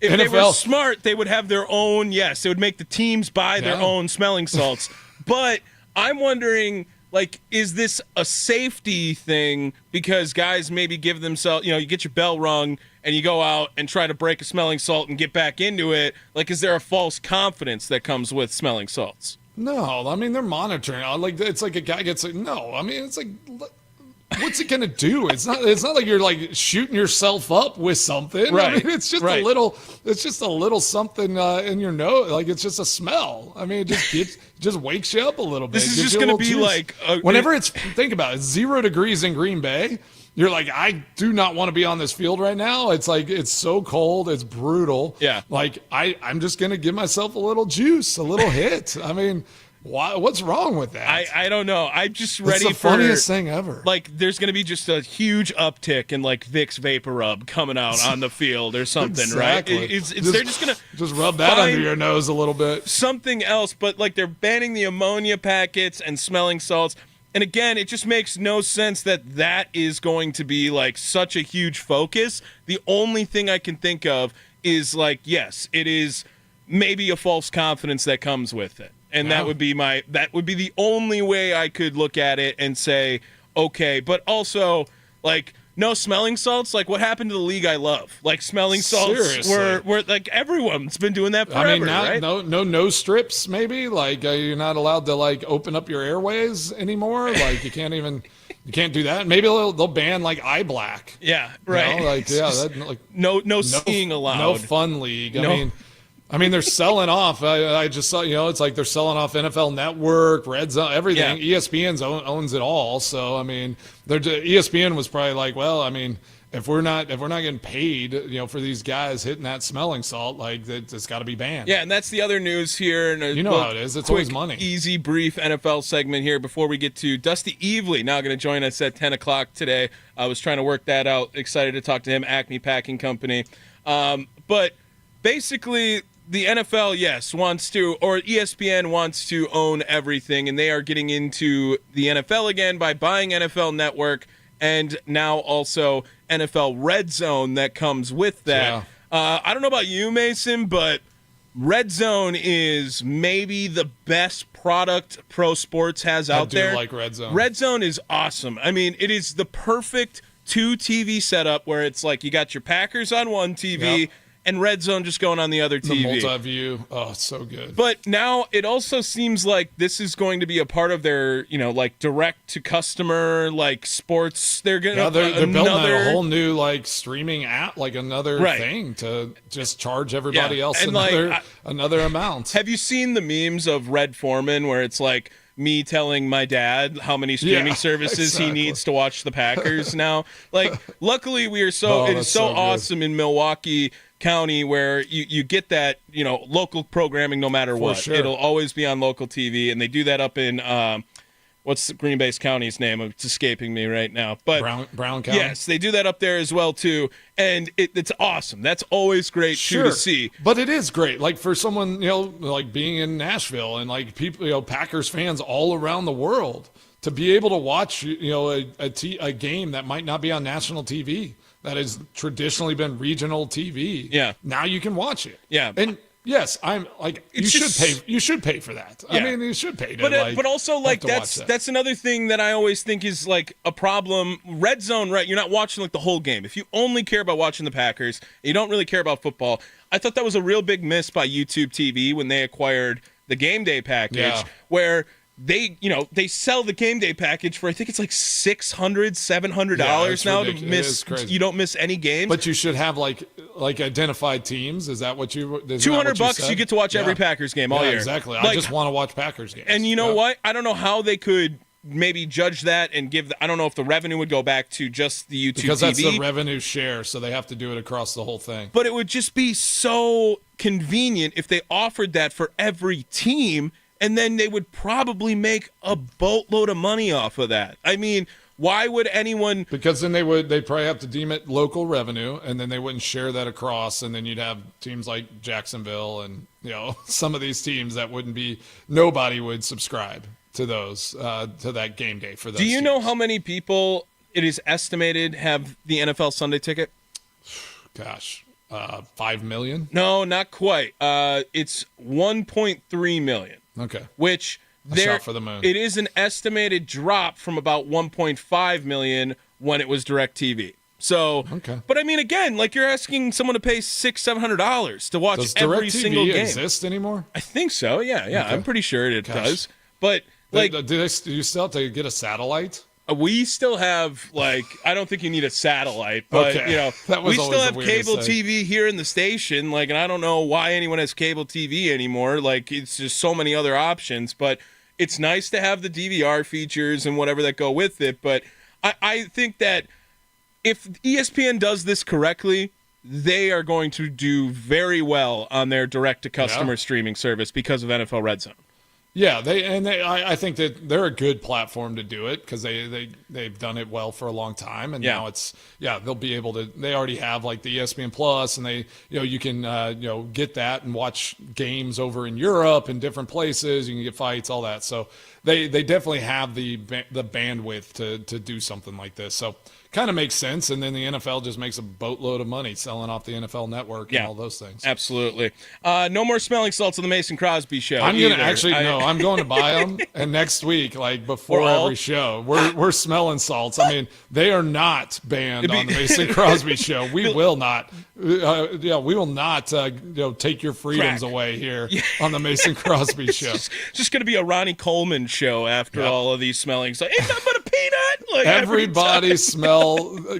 NFL, they were smart, they would have their own – yes, they would make the teams buy their own smelling salts. But I'm wondering – like, is this a safety thing because guys maybe give themselves, you get your bell rung and you go out and try to break a smelling salt and get back into it? Like, is there a false confidence that comes with smelling salts? No, I mean, they're monitoring. Like, it's like a guy gets like, no, I mean, it's like, what's it gonna do? It's not like you're like shooting yourself up with something. Right. I mean, it's just a little something in your nose. Like, it's just a smell. I mean, it just wakes you up a little bit. This is just gonna be juice. like whenever think about it, 0 degrees in Green Bay. You're like, I do not want to be on this field right now. It's like, it's so cold. It's brutal. Yeah. Like, I'm just going to give myself a little juice, a little hit. I mean, what's wrong with that? I don't know. I'm just ready for... It's the funniest thing ever. Like, there's going to be just a huge uptick in, like, Vicks Vapor Rub coming out on the field or something, exactly. right? They're just going to... Just rub that under your nose a little bit. Something else, but, like, they're banning the ammonia packets and smelling salts. And again, it just makes no sense that is going to be, like, such a huge focus. The only thing I can think of is, like, yes, it is maybe a false confidence that comes with it. And that would be the only way I could look at it and say, okay. But also, like, no smelling salts. Like, what happened to the league I love? Like, smelling salts were like, everyone's been doing that forever. I mean, now, right? no strips. Maybe like you're not allowed to like open up your airways anymore. Like, you can't do that. Maybe they'll ban like eye black. Yeah, right. No seeing allowed. No fun league. I mean, they're selling off. I just saw, it's like they're selling off NFL Network, Red Zone, everything. Yeah. ESPN owns it all. So I mean, ESPN was probably like, well, I mean, if we're not getting paid, for these guys hitting that smelling salt, like it's got to be banned. Yeah, and that's the other news here. And how it is. It's quick, always money. Easy, brief NFL segment here before we get to Dusty Evely. Now going to join us at 10 o'clock today. I was trying to work that out. Excited to talk to him. Acme Packing Company. But basically, the NFL, yes, wants to, or ESPN wants to own everything, and they are getting into the NFL again by buying NFL Network and now also NFL Red Zone that comes with that. Yeah. I don't know about you, Mason, but Red Zone is maybe the best product pro sports has out there. I do like Red Zone. Red Zone is awesome. I mean, it is the perfect 2 TV setup where it's like you got your Packers on one TV, yep, and Red Zone just going on the other TV. The multi-view. Oh, it's so good. But now it also seems like this is going to be a part of their, like direct-to-customer, like sports. They're going to they're building a whole new, like, streaming app, like another thing to just charge everybody else another amount. Have you seen the memes of Red Foreman where it's like me telling my dad how many streaming services he needs to watch the Packers now? Like, luckily it is so awesome in Milwaukee County where you get that, local programming no matter what. Sure. It'll always be on local TV, and they do that up in what's Green Bay's county's name? It's escaping me right now. But Brown County. yes, they do that up there as well too, and it's awesome. That's always great too to see. But it is great, like for someone like being in Nashville and like people, Packers fans all around the world to be able to watch a game that might not be on national TV that has traditionally been regional TV. Yeah. Now you can watch it. Yeah. And yes, I'm like you should pay for that. Yeah. I mean, you should pay to but also like watch that's another thing that I always think is like a problem. Red zone, right? You're not watching like the whole game. If you only care about watching the Packers, you don't really care about football. I thought that was a real big miss by YouTube TV when they acquired the game day package, where they sell the game day package for I think it's like $600-$700 now to miss. You don't miss any games. But you should have like identified teams. Is that what you? $200 you get to watch every Packers game all year. Exactly. Like, I just want to watch Packers games. And you know what? I don't know how they could maybe judge that and give. I don't know if the revenue would go back to just the YouTube because TV. that's the revenue share, so they have to do it across the whole thing. But it would just be so convenient if they offered that for every team. And then they would probably make a boatload of money off of that. I mean, why would anyone? Because then they'd probably have to deem it local revenue, and then they wouldn't share that across. And then you'd have teams like Jacksonville and some of these teams that nobody would subscribe to those to that game day for those. Do you know how many people it is estimated have the NFL Sunday ticket? Gosh. 5 million? No, not quite. It's 1.3 million. Okay. Which shot for the moon. It is an estimated drop from about 1.5 million when it was DirecTV. So, okay. But I mean, again, like you're asking someone to pay $600-$700 to watch every single game. Does DirecTV exist anymore? I think so. Yeah. Okay. I'm pretty sure it does. But do you still have to get a satellite? We still have I don't think you need a satellite, but we still have cable TV here in the station. And I don't know why anyone has cable TV anymore. It's just so many other options. But it's nice to have the DVR features and whatever that go with it. But I think that if ESPN does this correctly, they are going to do very well on their direct-to-customer streaming service because of NFL Red Zone. Yeah, I think that they're a good platform to do it because they've done it well for a long time, and now they'll be able to. They already have the ESPN Plus, and you can get that and watch games over in Europe and different places. You can get fights, all that. So they definitely have the bandwidth to do something like this. So kind of makes sense, and then the NFL just makes a boatload of money selling off the NFL Network and all those things. Absolutely. No more smelling salts on the Mason Crosby show. I'm going to buy them, and next week, before every show, we're smelling salts. I mean, they are not banned on the Mason Crosby show. We will not. We will not. Take your freedoms away here on the Mason Crosby show. It's just going to be a Ronnie Coleman show after all of these smelling salts. Ain't nothing but a peanut. Everybody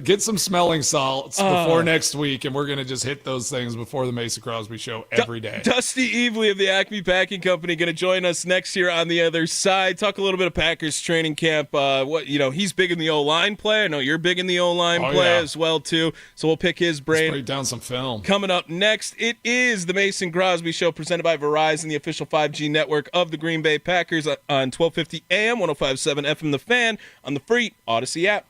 get some smelling salts before next week, and we're going to just hit those things before the Mason Crosby show every day. Dusty Evely of the Acme Packing Company going to join us next year on the other side. Talk a little bit of Packers training camp. He's big in the O-line play. I know you're big in the O-line play as well too. So we'll pick his brain. Let's break down some film. Coming up next, it is the Mason Crosby Show presented by Verizon, the official 5G network of the Green Bay Packers on 1250 AM, 105.7 FM The Fan on the free Odyssey app.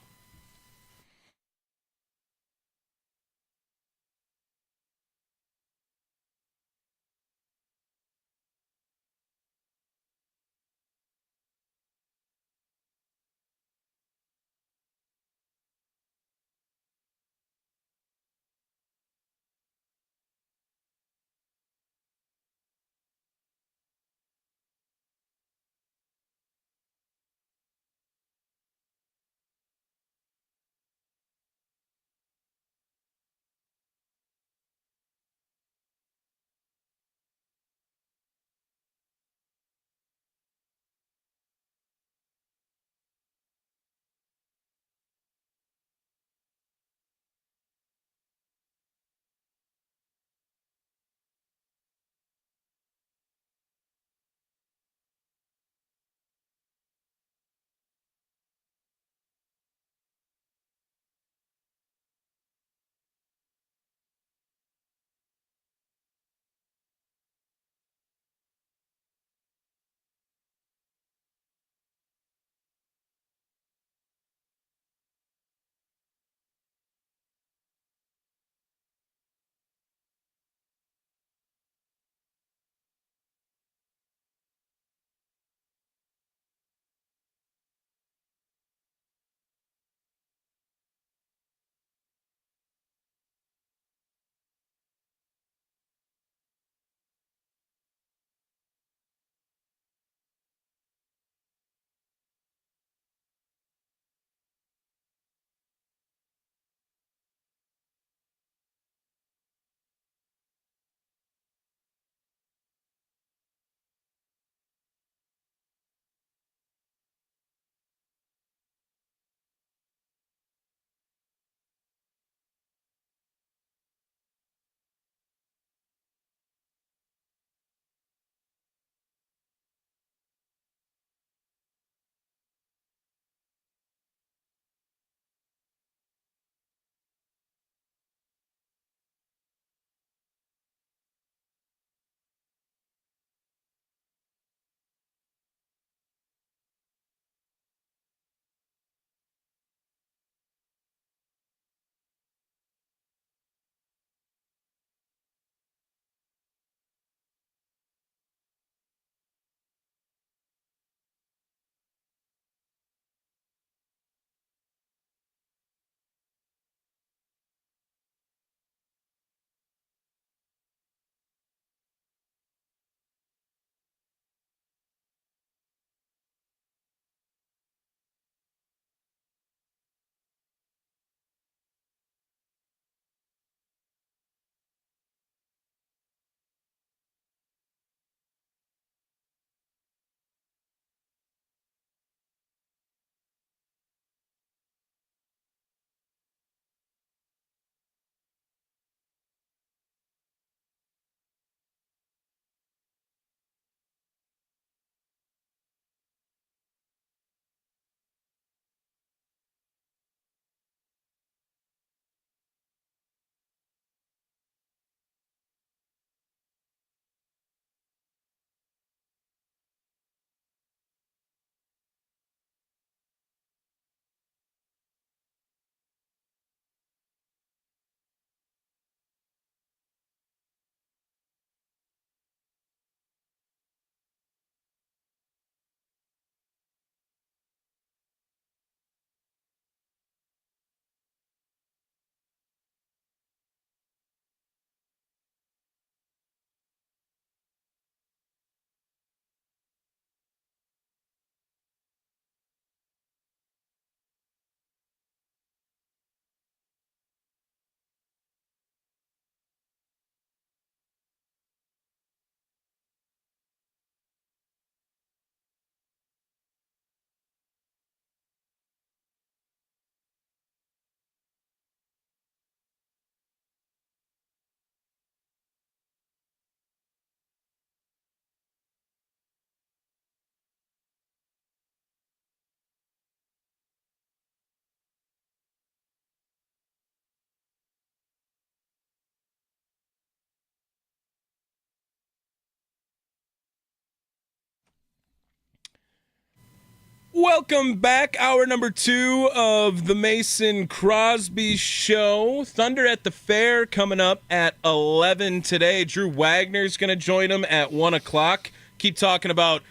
Welcome back. Hour number 2 of the Mason Crosby Show. Thunder at the Fair coming up at 11 today. Drew Wagner's going to join him at 1 o'clock. Keep talking about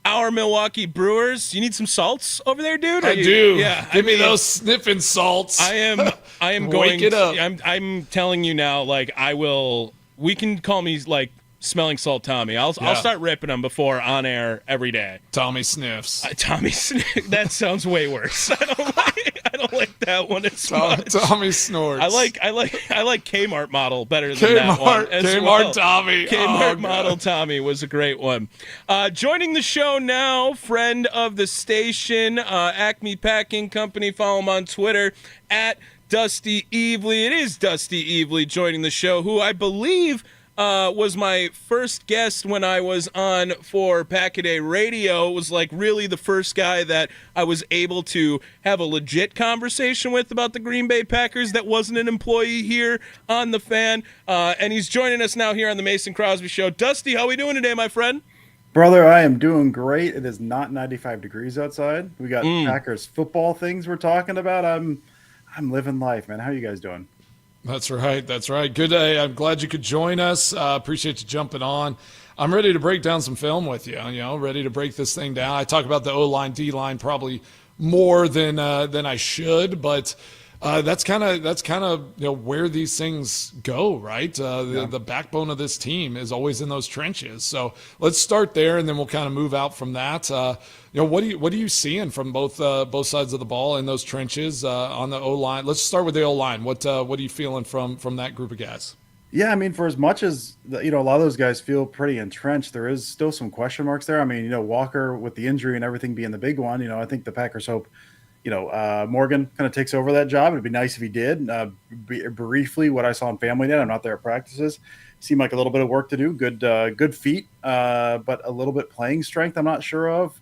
our Milwaukee Brewers. You need some salts over there, dude? I do. Yeah. Give me those sniffing salts. I am going. Wake it up. I'm telling you now, like, I will. We can call me, like, Smelling Salt Tommy. I'll start ripping them before on air every day. Tommy sniffs. Tommy sniffs. That sounds way worse. I don't like that one as much. Tommy snorts. I like Kmart model better than that one as Kmart well. Tommy. Kmart model Tommy was a great one. Joining the show now, friend of the station, Acme Packing Company. Follow him on Twitter at Dusty Evely. It is Dusty Evely joining the show, who I believe was my first guest when I was on for Pack-A-Day Radio. It was like really the first guy that I was able to have a legit conversation with about the Green Bay Packers that wasn't an employee here on The Fan. And he's joining us now here on the Mason Crosby Show. Dusty, how we doing today, my friend? Brother, I am doing great. It is not 95 degrees outside. We got Packers football things we're talking about. I'm living life, man. How you guys doing? That's right. That's right. Good day. I'm glad you could join us. Appreciate you jumping on. I'm ready to break down some film with you. Ready to break this thing down. I talk about the O-line, D-line probably more than I should, but that's kind of where these things go, right? The backbone of this team is always in those trenches. So let's start there, and then we'll kind of move out from that. What are you seeing from both sides of the ball in those trenches on the O-line? Let's start with the O-line. What are you feeling from that group of guys? Yeah, I mean, for as much as a lot of those guys feel pretty entrenched, there is still some question marks there. I mean, Walker with the injury and everything being the big one. I think the Packers hope Morgan kind of takes over that job. It'd be nice if he did. Briefly, what I saw on Family Net, I'm not there at practices, seemed like a little bit of work to do. Good feet, but a little bit playing strength I'm not sure of,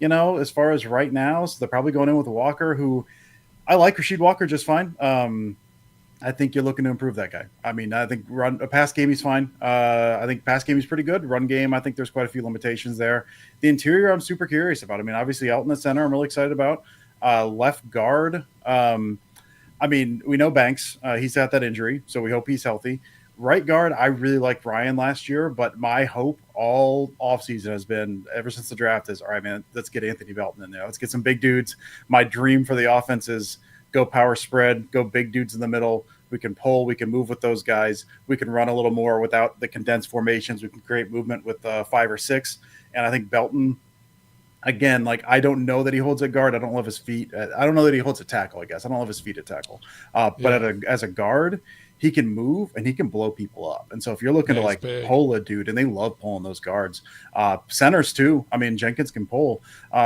as far as right now. So they're probably going in with Walker, who I like Rasheed Walker just fine. I think you're looking to improve that guy. I mean, I think pass game he's fine. I think pass game is pretty good. Run game, I think there's quite a few limitations there. The interior, I'm super curious about. I mean, obviously out in the center, I'm really excited about. Left guard, I mean, we know Banks. He's got that injury, so we hope he's healthy. Right guard, I really liked Ryan last year, but my hope all offseason has been, ever since the draft, is, all right, man, let's get Anthony Belton in there. Let's get some big dudes. My dream for the offense is go power spread, go big dudes in the middle. We can pull, we can move with those guys. We can run a little more without the condensed formations. We can create movement with 5 or 6. And I think Belton, again, like, I don't know that he holds at guard. I don't love his feet. I don't know that he holds a tackle, I guess. I don't love his feet at tackle. But as a guard, he can move and he can blow people up. And so if you're looking to pull a dude, and they love pulling those guards, centers too. I mean, Jenkins can pull.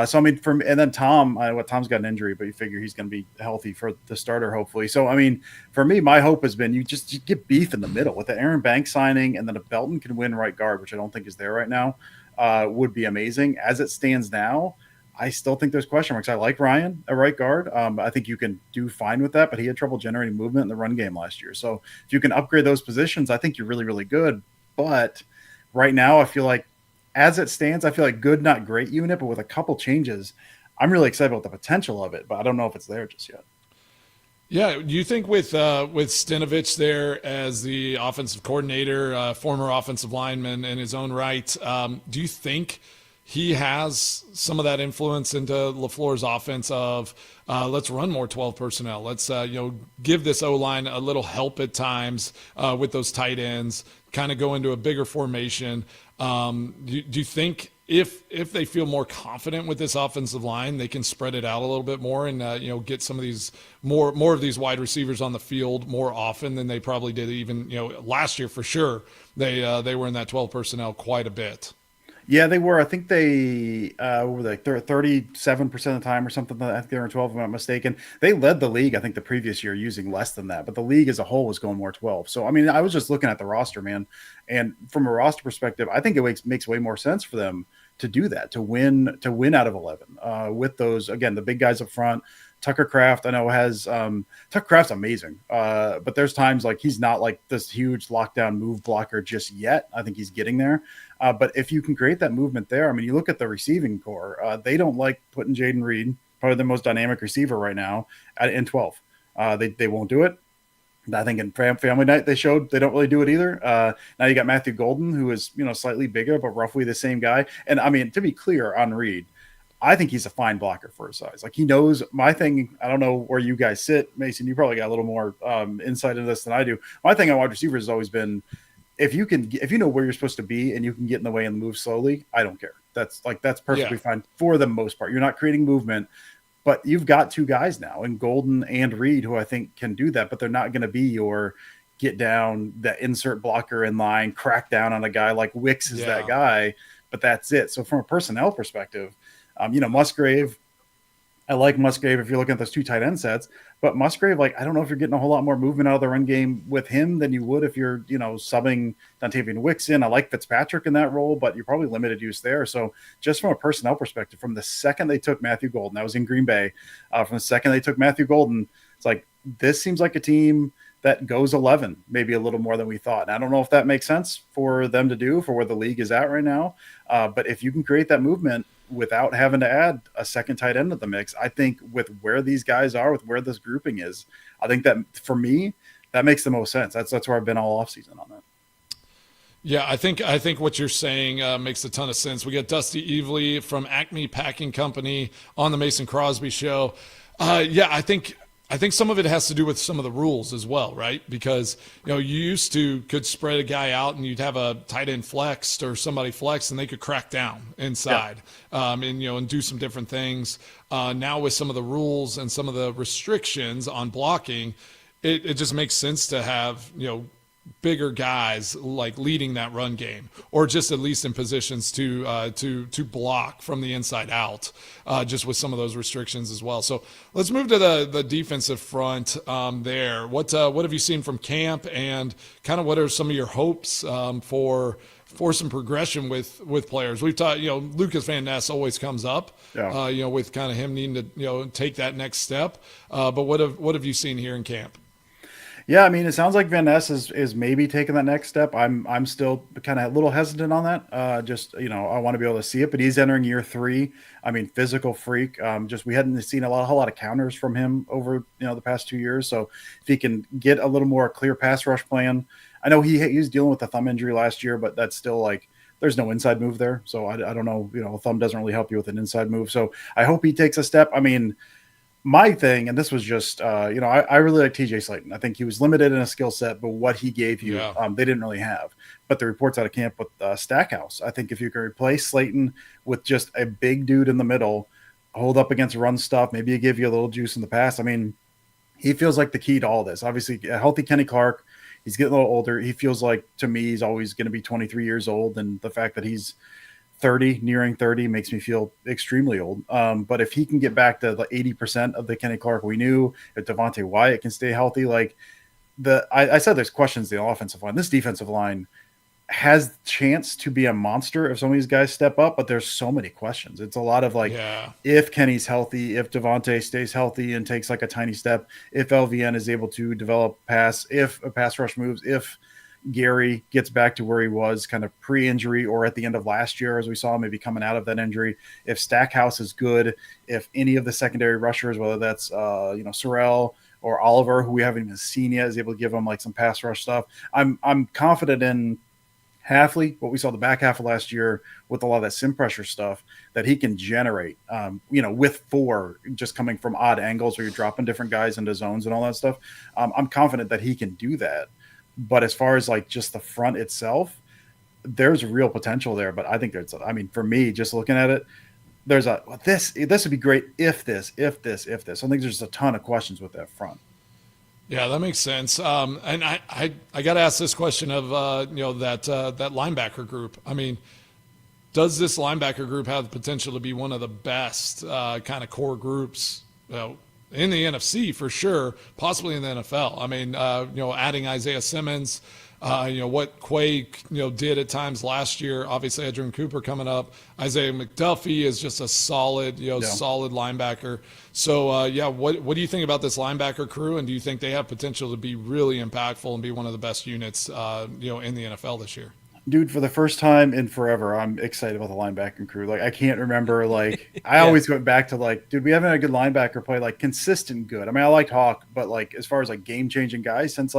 So I mean, and then Tom, Tom's got an injury, but you figure he's going to be healthy for the starter, hopefully. So I mean, for me, my hope has been you get beef in the middle with the Aaron Banks signing, and then if Belton can win right guard, which I don't think is there right now, would be amazing. As it stands now, I still think there's question marks. I like Ryan at right guard. I think you can do fine with that, but he had trouble generating movement in the run game last year. So if you can upgrade those positions, I think you're really, really good. But right now, I feel like, as it stands, I feel like good, not great unit, but with a couple changes, I'm really excited about the potential of it, but I don't know if it's there just yet. Yeah, do you think with Stinovich there as the offensive coordinator, former offensive lineman in his own right, do you think he has some of that influence into LaFleur's offense of let's run more 12 personnel. Let's give this O-line a little help at times with those tight ends, kind of go into a bigger formation. Do you think if they feel more confident with this offensive line, they can spread it out a little bit more and get some of these more of these wide receivers on the field more often than they probably did even last year for sure. They were in that 12 personnel quite a bit. Yeah, they were. I think they were like 37% of the time or something. I think they were in 12, if I'm not mistaken. They led the league, I think, the previous year using less than that. But the league as a whole was going more 12. So, I mean, I was just looking at the roster, man. And from a roster perspective, I think it makes way more sense for them to do that, to win out of 11 with those, again, the big guys up front, Tucker Kraft, I know, has Tucker Kraft's amazing, but there's times like he's not like this huge lockdown move blocker just yet. I think he's getting there. But if you can create that movement there, I mean, you look at the receiving core, they don't like putting Jaden Reed, probably the most dynamic receiver right now, in 12. They won't do it. I think in family night they showed they don't really do it either. Now you got Matthew Golden, who is slightly bigger but roughly the same guy. And I mean, to be clear on Reed, I think he's a fine blocker for his size. Like, he knows my thing. I don't know where you guys sit, Mason. You probably got a little more insight into this than I do. My thing on wide receivers has always been, if you know where you're supposed to be and you can get in the way and move slowly, I don't care. That's perfectly fine for the most part. You're not creating movement. But you've got two guys now in Golden and Reed who I think can do that, but they're not going to be your get down, that insert blocker in line, crack down on a guy like Wicks is that guy, but that's it. So from a personnel perspective, Musgrave, I like Musgrave if you're looking at those two tight end sets, but Musgrave, like, I don't know if you're getting a whole lot more movement out of the run game with him than you would if you're, subbing Dontavian Wicks in. I like Fitzpatrick in that role, but you're probably limited use there. So just from a personnel perspective, from the second they took Matthew Golden, that was in Green Bay, from the second they took Matthew Golden, it's like, this seems like a team that goes 11, maybe a little more than we thought. And I don't know if that makes sense for them to do for where the league is at right now. But if you can create that movement without having to add a second tight end to the mix, I think with where these guys are, with where this grouping is, I think that for me, that makes the most sense. That's where I've been all offseason on that. Yeah, I think what you're saying makes a ton of sense. We got Dusty Evely from Acme Packing Company on the Mason Crosby Show. I think some of it has to do with some of the rules as well, right? Because, you used to could spread a guy out and you'd have a tight end flexed or somebody flexed and they could crack down inside and do some different things. Now with some of the rules and some of the restrictions on blocking, it just makes sense to have, bigger guys like leading that run game, or just at least in positions to block from the inside out, just with some of those restrictions as well. So let's move to the defensive front there. What have you seen from camp, and kind of what are some of your hopes for some progression with players? We've talked, Lucas Van Ness always comes up, with kind of him needing to, take that next step. But what have you seen here in camp? Yeah, I mean, it sounds like Van Ness is maybe taking that next step. I'm still kind of a little hesitant on that. I want to be able to see it, but he's entering year 3. I mean, physical freak. We hadn't seen a whole lot of counters from him over the past 2 years. So if he can get a little more clear pass rush plan, I know he was dealing with a thumb injury last year, but that's still like there's no inside move there. So I don't know. A thumb doesn't really help you with an inside move. So I hope he takes a step. I mean, my thing, and this was just, I really like TJ Slayton. I think he was limited in a skill set, but what he gave you, they didn't really have. But the reports out of camp with Stackhouse, I think if you can replace Slayton with just a big dude in the middle, hold up against run stuff, maybe he give you a little juice in the pass. I mean, he feels like the key to all this. Obviously, a healthy Kenny Clark, he's getting a little older. He feels like, to me, he's always going to be 23 years old, and the fact that he's 30, nearing 30, makes me feel extremely old. But if he can get back to the 80% of the Kenny Clark we knew, if Devontae Wyatt can stay healthy, I said there's questions in the offensive line. This defensive line has chance to be a monster if some of these guys step up, but there's so many questions. It's a lot of if Kenny's healthy, if Devontae stays healthy and takes like a tiny step, if LVN is able to develop pass, if a pass rush moves, if Gary gets back to where he was kind of pre-injury or at the end of last year, as we saw, maybe coming out of that injury. If Stackhouse is good, if any of the secondary rushers, whether that's Sorrell or Oliver, who we haven't even seen yet, is able to give them like some pass rush stuff. I'm confident in Hafley, what we saw the back half of last year with a lot of that sim pressure stuff, that he can generate, with 4 just coming from odd angles where you're dropping different guys into zones and all that stuff. I'm confident that he can do that. But as far as like just the front itself, there's real potential there. But I think for me, just looking at it, there's this would be great if this. I think there's a ton of questions with that front. Yeah, that makes sense. And I got to ask this question of that linebacker group. I mean, does this linebacker group have the potential to be one of the best kind of core groups in the NFC for sure, possibly in the NFL? I mean, adding Isaiah Simmons, What Quay, did at times last year. Obviously, Edgerrin Cooper coming up. Isaiah McDuffie is just a solid, solid linebacker. So, what do you think about this linebacker crew? And do you think they have potential to be really impactful and be one of the best units, in the NFL this year? Dude, for the first time in forever, I'm excited about the linebacking crew. Like, I can't remember, I always go back to, dude, we haven't had a good linebacker play, consistent good. I mean, I liked Hawk, but, as far as, game-changing guys, since,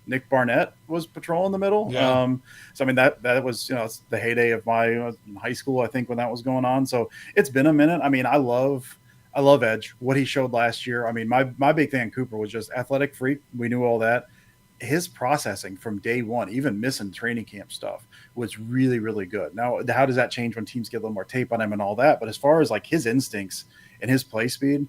Nick Barnett was patrolling the middle. Yeah. So, I mean, that was, it's the heyday of my high school, I think, when that was going on. So, it's been a minute. I mean, I love Edge, what he showed last year. I mean, my big thing on Cooper was just athletic freak. We knew all that. His processing from day one, even missing training camp stuff, was really, really good. Now, how does that change when teams get a little more tape on him and all that? But as far as his instincts and his play speed,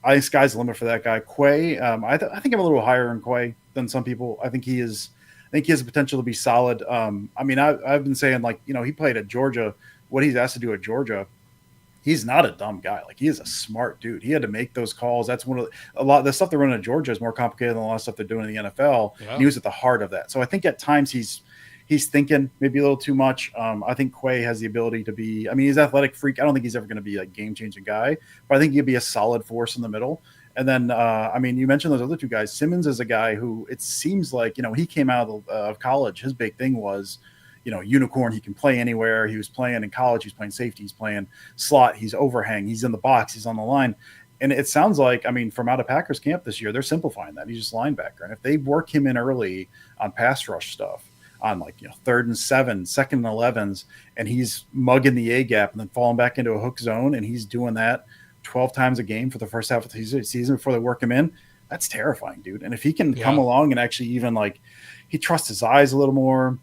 I think sky's the limit for that guy. Quay, I think I'm a little higher in Quay than some people. I think he has the potential to be solid. I mean, I've been saying he played at Georgia. What he's asked to do at Georgia, he's not a dumb guy. He is a smart dude. He had to make those calls. That's a lot of the stuff they're running at Georgia is more complicated than a lot of stuff they're doing in the NFL. Yeah. And he was at the heart of that. So I think at times he's thinking maybe a little too much. I think Quay has the ability to be, I mean, he's an athletic freak. I don't think he's ever going to be a game-changing guy, but I think he'd be a solid force in the middle. And then, I mean, you mentioned those other two guys. Simmons is a guy who it seems like, he came out of college. His big thing was, unicorn. He can play anywhere. He was playing in college. He's playing safety. He's playing slot. He's overhang. He's in the box. He's on the line. And it sounds like, I mean, from out of Packers camp this year, they're simplifying that. He's just linebacker. And if they work him in early on pass rush stuff, on 3rd and 7, 2nd and 11s, and he's mugging the A gap and then falling back into a hook zone, and he's doing that 12 times a game for the first half of the season before they work him in, that's terrifying, dude. And if he can come along and actually even he trusts his eyes a little more,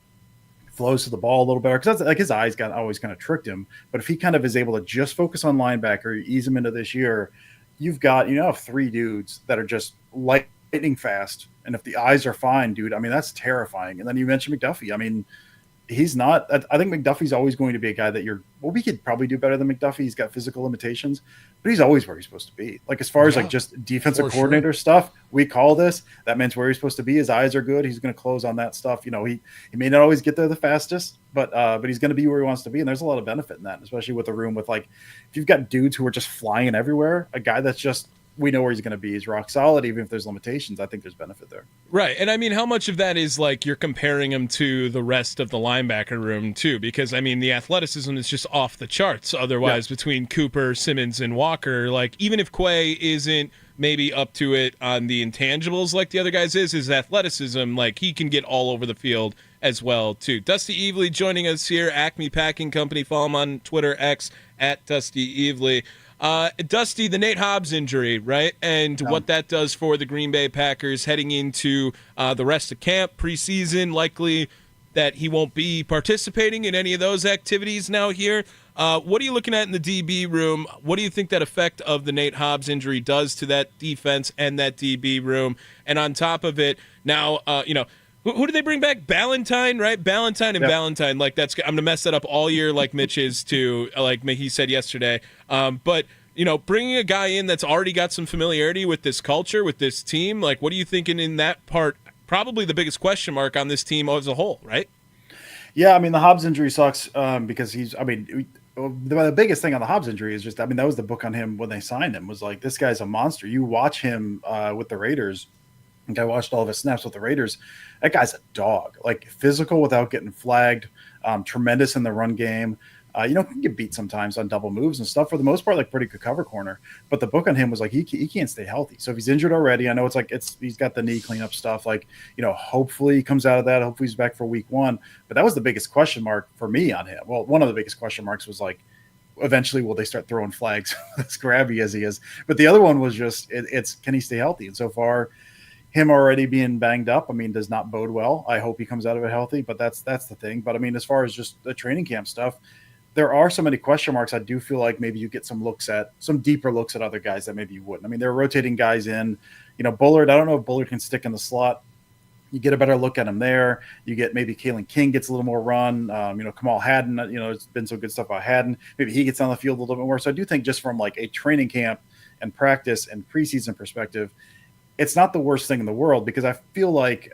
flows to the ball a little better, because that's his eyes always kind of tricked him. But if he kind of is able to just focus on linebacker, ease him into this year, you've got have 3 dudes that are just lightning fast. And if the eyes are fine, dude, I mean, that's terrifying. And then you mentioned McDuffie. I mean, he's not – I think McDuffie's always going to be a guy that we could probably do better than McDuffie. He's got physical limitations, but he's always where he's supposed to be. As far as just defensive coordinator stuff, we call this. That means where he's supposed to be. His eyes are good. He's going to close on that stuff. He may not always get there the fastest, but he's going to be where he wants to be. And there's a lot of benefit in that, especially with a room with if you've got dudes who are just flying everywhere, a guy that's just – we know where he's going to be. He's rock solid, even if there's limitations. I think there's benefit there. Right. And I mean, how much of that is you're comparing him to the rest of the linebacker room too? Because I mean, the athleticism is just off the charts otherwise between Cooper, Simmons, and Walker. Even if Quay isn't maybe up to it on the intangibles like the other guys is, his athleticism, he can get all over the field as well too. Dusty Evely joining us here, Acme Packing Company. Follow him on Twitter, X, @DustyEvely. Dusty, the Nate Hobbs injury, right? And what that does for the Green Bay Packers heading into the rest of camp, preseason, likely that he won't be participating in any of those activities now here. What are you looking at in the DB room? What do you think that effect of the Nate Hobbs injury does to that defense and that DB room? And on top of it, now, who did they bring back? Ballantyne, right? Ballantyne and Ballantyne. I'm going to mess that up all year like Mitch is too, like he said yesterday. But, bringing a guy in that's already got some familiarity with this culture, with this team, what are you thinking in that part? Probably the biggest question mark on this team as a whole, right? Yeah, I mean, the Hobbs injury sucks because the biggest thing on the Hobbs injury is just, that was the book on him when they signed him, was this guy's a monster. You watch him with the Raiders. I think I watched all of his snaps with the Raiders. That guy's a dog, physical without getting flagged, tremendous in the run game. Can get beat sometimes on double moves and stuff. For the most part, pretty good cover corner. But the book on him was he can't stay healthy. So if he's injured already, I know he's got the knee cleanup stuff. Hopefully he comes out of that. Hopefully he's back for week 1. But that was the biggest question mark for me on him. Well, one of the biggest question marks was eventually will they start throwing flags as grabby as he is? But the other one was just it's can he stay healthy? And so far, him already being banged up, does not bode well. I hope he comes out of it healthy, but that's the thing. But as far as just the training camp stuff, there are so many question marks. I do feel like maybe you get some deeper looks at other guys that maybe you wouldn't. They're rotating guys in. Bullard, I don't know if Bullard can stick in the slot. You get a better look at him there. You get maybe Kalen King gets a little more run. Kamal Haddon, there's been some good stuff about Haddon. Maybe he gets on the field a little bit more. So I do think just from a training camp and practice and preseason perspective, it's not the worst thing in the world, because I feel like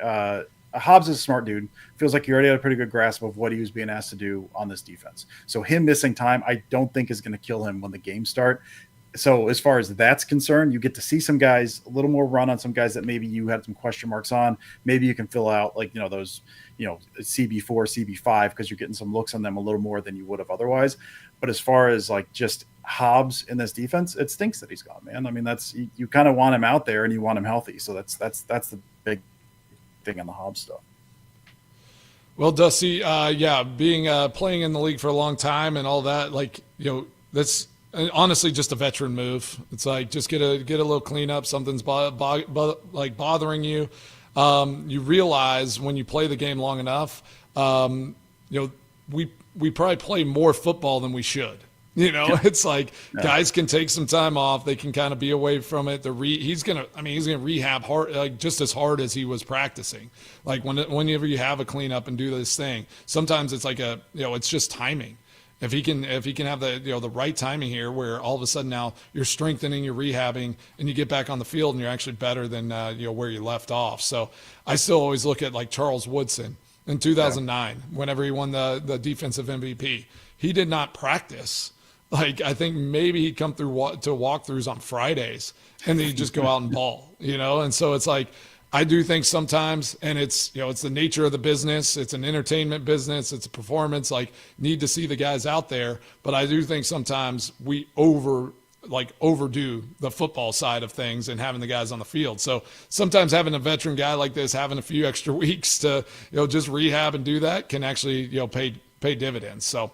Hobbs is a smart dude. Feels like he already had a pretty good grasp of what he was being asked to do on this defense. So him missing time, I don't think is going to kill him when the games start. So as far as that's concerned, you get to see some guys, a little more run on some guys that maybe you had some question marks on. Maybe you can fill out like, those, CB4, CB5, because you're getting some looks on them a little more than you would have otherwise. But as far as like just Hobbs in this defense, it stinks that he's gone, man. I mean, that's, you kind of want him out there and you want him healthy. So that's the big thing on the Hobbs stuff. Well, Dusty, being playing in the league for a long time and all that, like, that's honestly just a veteran move. It's like just get a little cleanup. Something's bothering you. You realize when you play the game long enough, we probably play more football than we should. It's like guys can take some time off. They can kind of be away from it. He's gonna rehab hard, like just as hard as he was practicing. Like whenever you have a cleanup and do this thing, sometimes it's like it's just timing. If he can have the right timing here, where all of a sudden now you're strengthening, you're rehabbing, and you get back on the field and you're actually better than where you left off. So I still always look at like Charles Woodson in 2009, whenever he won the defensive MVP. He did not practice. Like, I think maybe he'd come through to walkthroughs on Fridays and then he'd just go out and ball, And so it's like, I do think sometimes, and it's, it's the nature of the business. It's an entertainment business. It's a performance, like need to see the guys out there. But I do think sometimes we overdo the football side of things and having the guys on the field. So sometimes having a veteran guy like this, having a few extra weeks to, just rehab and do that can actually, pay dividends. So,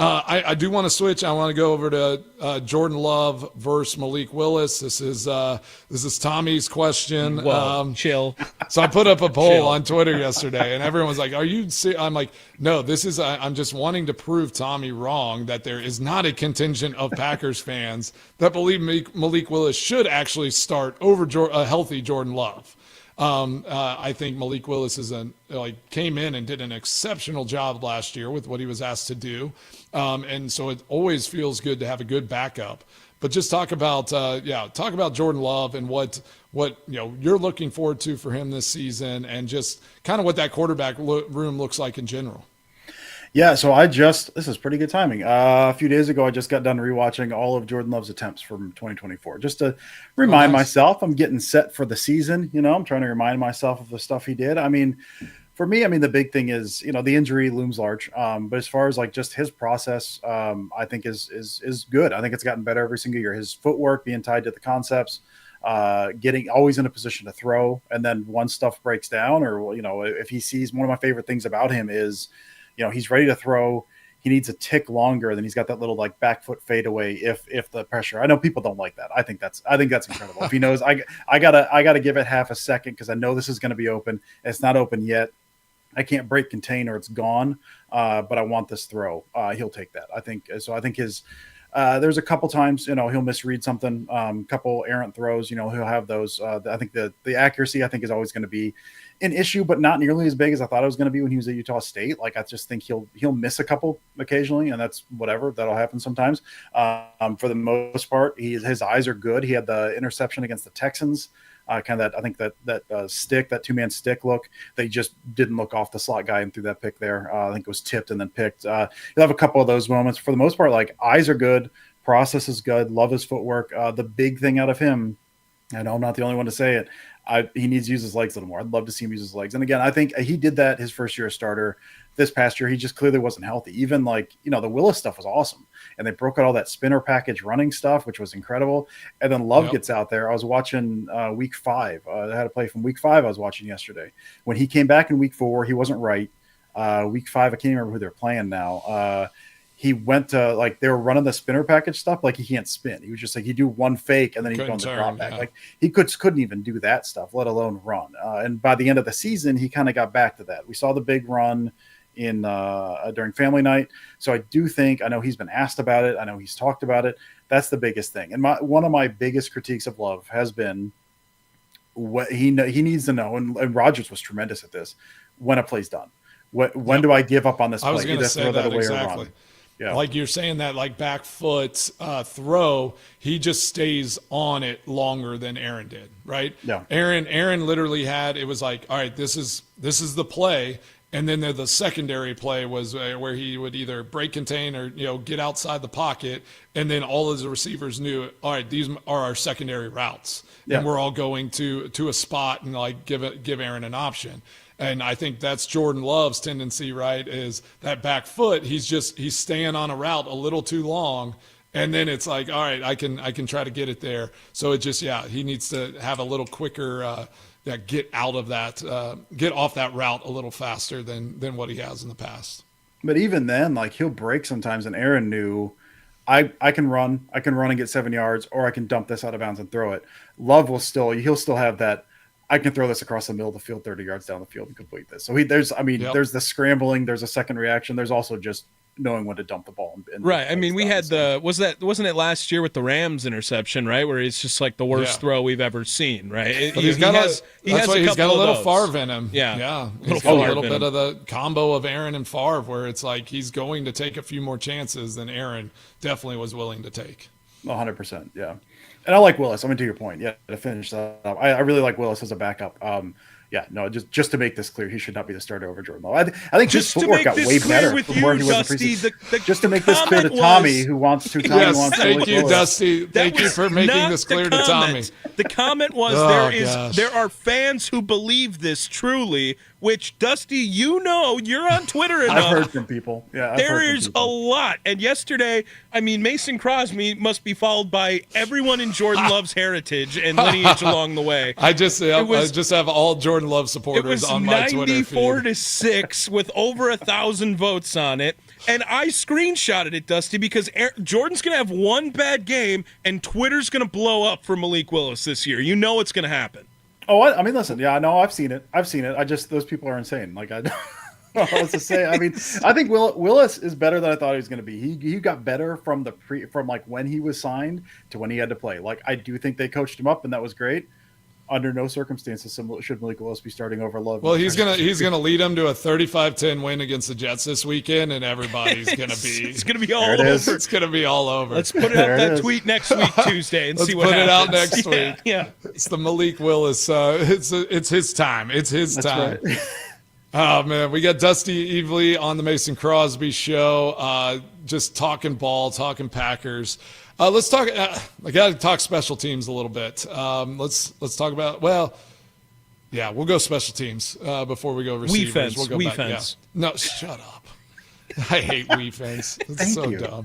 I do want to switch. I want to go over to Jordan Love versus Malik Willis. This is Tommy's question. Whoa, chill. So I put up a poll on Twitter yesterday, and everyone was like, "Are you?" I'm like, "No. This is. I'm just wanting to prove Tommy wrong that there is not a contingent of Packers fans that believe Malik Willis should actually start over a healthy Jordan Love." I think Malik Willis came in and did an exceptional job last year with what he was asked to do. And so it always feels good to have a good backup. But just talk about Jordan Love and what you're looking forward to for him this season, and just kind of what that quarterback room looks like in general. Yeah, so this is pretty good timing. A few days ago, I just got done rewatching all of Jordan Love's attempts from 2024, just to remind myself I'm getting set for the season. I'm trying to remind myself of the stuff he did. I mean, for me, the big thing is, the injury looms large. But as far as like just his process, I think is good. I think it's gotten better every single year. His footwork being tied to the concepts, getting always in a position to throw. And then once stuff breaks down, or, if he sees, one of my favorite things about him is, he's ready to throw. He needs a tick longer, than he's got that little like back foot fadeaway. If the pressure, I know people don't like that. I think that's incredible. If he knows, I gotta give it half a second because I know this is going to be open. It's not open yet. I can't break contain or it's gone. But I want this throw. He'll take that. I think so. I think his. There's a couple times, he'll misread something, couple errant throws, he'll have those. I think the accuracy, I think, is always going to be an issue, but not nearly as big as I thought it was going to be when he was at Utah State. Like, I just think he'll miss a couple occasionally, and that's whatever. That'll happen sometimes. For the most part, his eyes are good. He had the interception against the Texans. Kind of that, I think that two-man stick look, they just didn't look off the slot guy and threw that pick there. I think it was tipped and then picked. You'll have a couple of those moments. For the most part, like, eyes are good, process is good, love his footwork. The big thing out of him, I know I'm not the only one to say it, he needs to use his legs a little more. I'd love to see him use his legs. And again, I think he did that his first year as starter. This past year, he just clearly wasn't healthy. Even the Willis stuff was awesome. And they broke out all that spinner package running stuff, which was incredible. And then Love gets out there. I was watching week 5. I had a play from week 5 I was watching yesterday. When he came back in week 4, he wasn't right. Week 5, I can't remember who they're playing now. He went to, they were running the spinner package stuff. Like, he can't spin. He was just he'd do one fake and then he'd go on the drop back. Like, he couldn't even do that stuff, let alone run. And by the end of the season, he kind of got back to that. We saw the big run in during family night. So I do think, I know he's been asked about it. I know he's talked about it. That's the biggest thing. And one of my biggest critiques of Love has been what he needs to know. And Rodgers was tremendous at this. When a play's done, when do I give up on this play? I was going to say that exactly. Yeah. Like you're saying that like back foot throw, he just stays on it longer than Aaron did, right? Yeah. Aaron literally had, it was like, all right, this is the play. And then the secondary play was where he would either break contain or, get outside the pocket. And then all of the receivers knew, all right, these are our secondary routes. Yeah. And we're all going to a spot and like give Aaron an option. And I think that's Jordan Love's tendency, right? Is that back foot, he's staying on a route a little too long. And then it's like, all right, I can try to get it there. So it just, he needs to have a little quicker, get out of that, get off that route a little faster than what he has in the past. But even then, like he'll break sometimes, and Aaron knew I can run and get 7 yards, or I can dump this out of bounds and throw it. Love he'll still have that. I can throw this across the middle of the field, 30 yards down the field and complete this. So there's the scrambling, there's a second reaction. There's also just knowing when to dump the ball. Right. I mean, we had wasn't it last year with the Rams interception, right? Where it's just like the worst throw we've ever seen, right? But he's got a little Favre in him. Yeah. Yeah. He's got a little bit of the combo of Aaron and Favre where it's like he's going to take a few more chances than Aaron definitely was willing to take. 100%. Yeah. And I like Willis. I mean, to your point, to finish that up, I really like Willis as a backup. Just to make this clear, he should not be the starter over Jordan Love. I think his footwork got way better from where he was in preseason. Just to make this clear to Tommy, who wants to. Tommy wants to. Thank you, Dusty. Thank you for making this clear to Tommy. The comment was there are fans who believe this truly, which Dusty, you're on Twitter enough. I've heard from people. Yeah, there is a lot. And yesterday, I mean, Mason Crosby must be followed by everyone in Jordan Love's heritage and lineage along the way. I just have all Jordan Love supporters on my Twitter feed. It was 94-6 with over 1,000 votes on it. And I screenshotted it, Dusty, because Jordan's going to have one bad game and Twitter's going to blow up for Malik Willis this year. You know it's going to happen. Oh, I mean, listen. Yeah, no, I've seen it. Those people are insane. Like, I don't know what else to say. I mean, I think Willis is better than I thought he was going to be. He got better from like when he was signed to when he had to play. Like, I do think they coached him up, and that was great. Under no circumstances should Malik Willis be starting over Love. Well, he's gonna lead them to a 35-10 win against the Jets this weekend, and everybody's gonna be it's gonna be all over. It's gonna be all over. Let's put it out that tweet next week Tuesday and see what happens. Let's put it out next week. Yeah, it's the Malik Willis. It's his time. It's his time. Right. Oh man, we got Dusty Evely on the Mason Crosby show. Just talking ball, talking Packers. Let's talk. I got to talk special teams a little bit. Let's talk about. Well, yeah, we'll go special teams before we go receivers. We'll go back. Yeah. No, shut up. I hate defense. It's so dumb.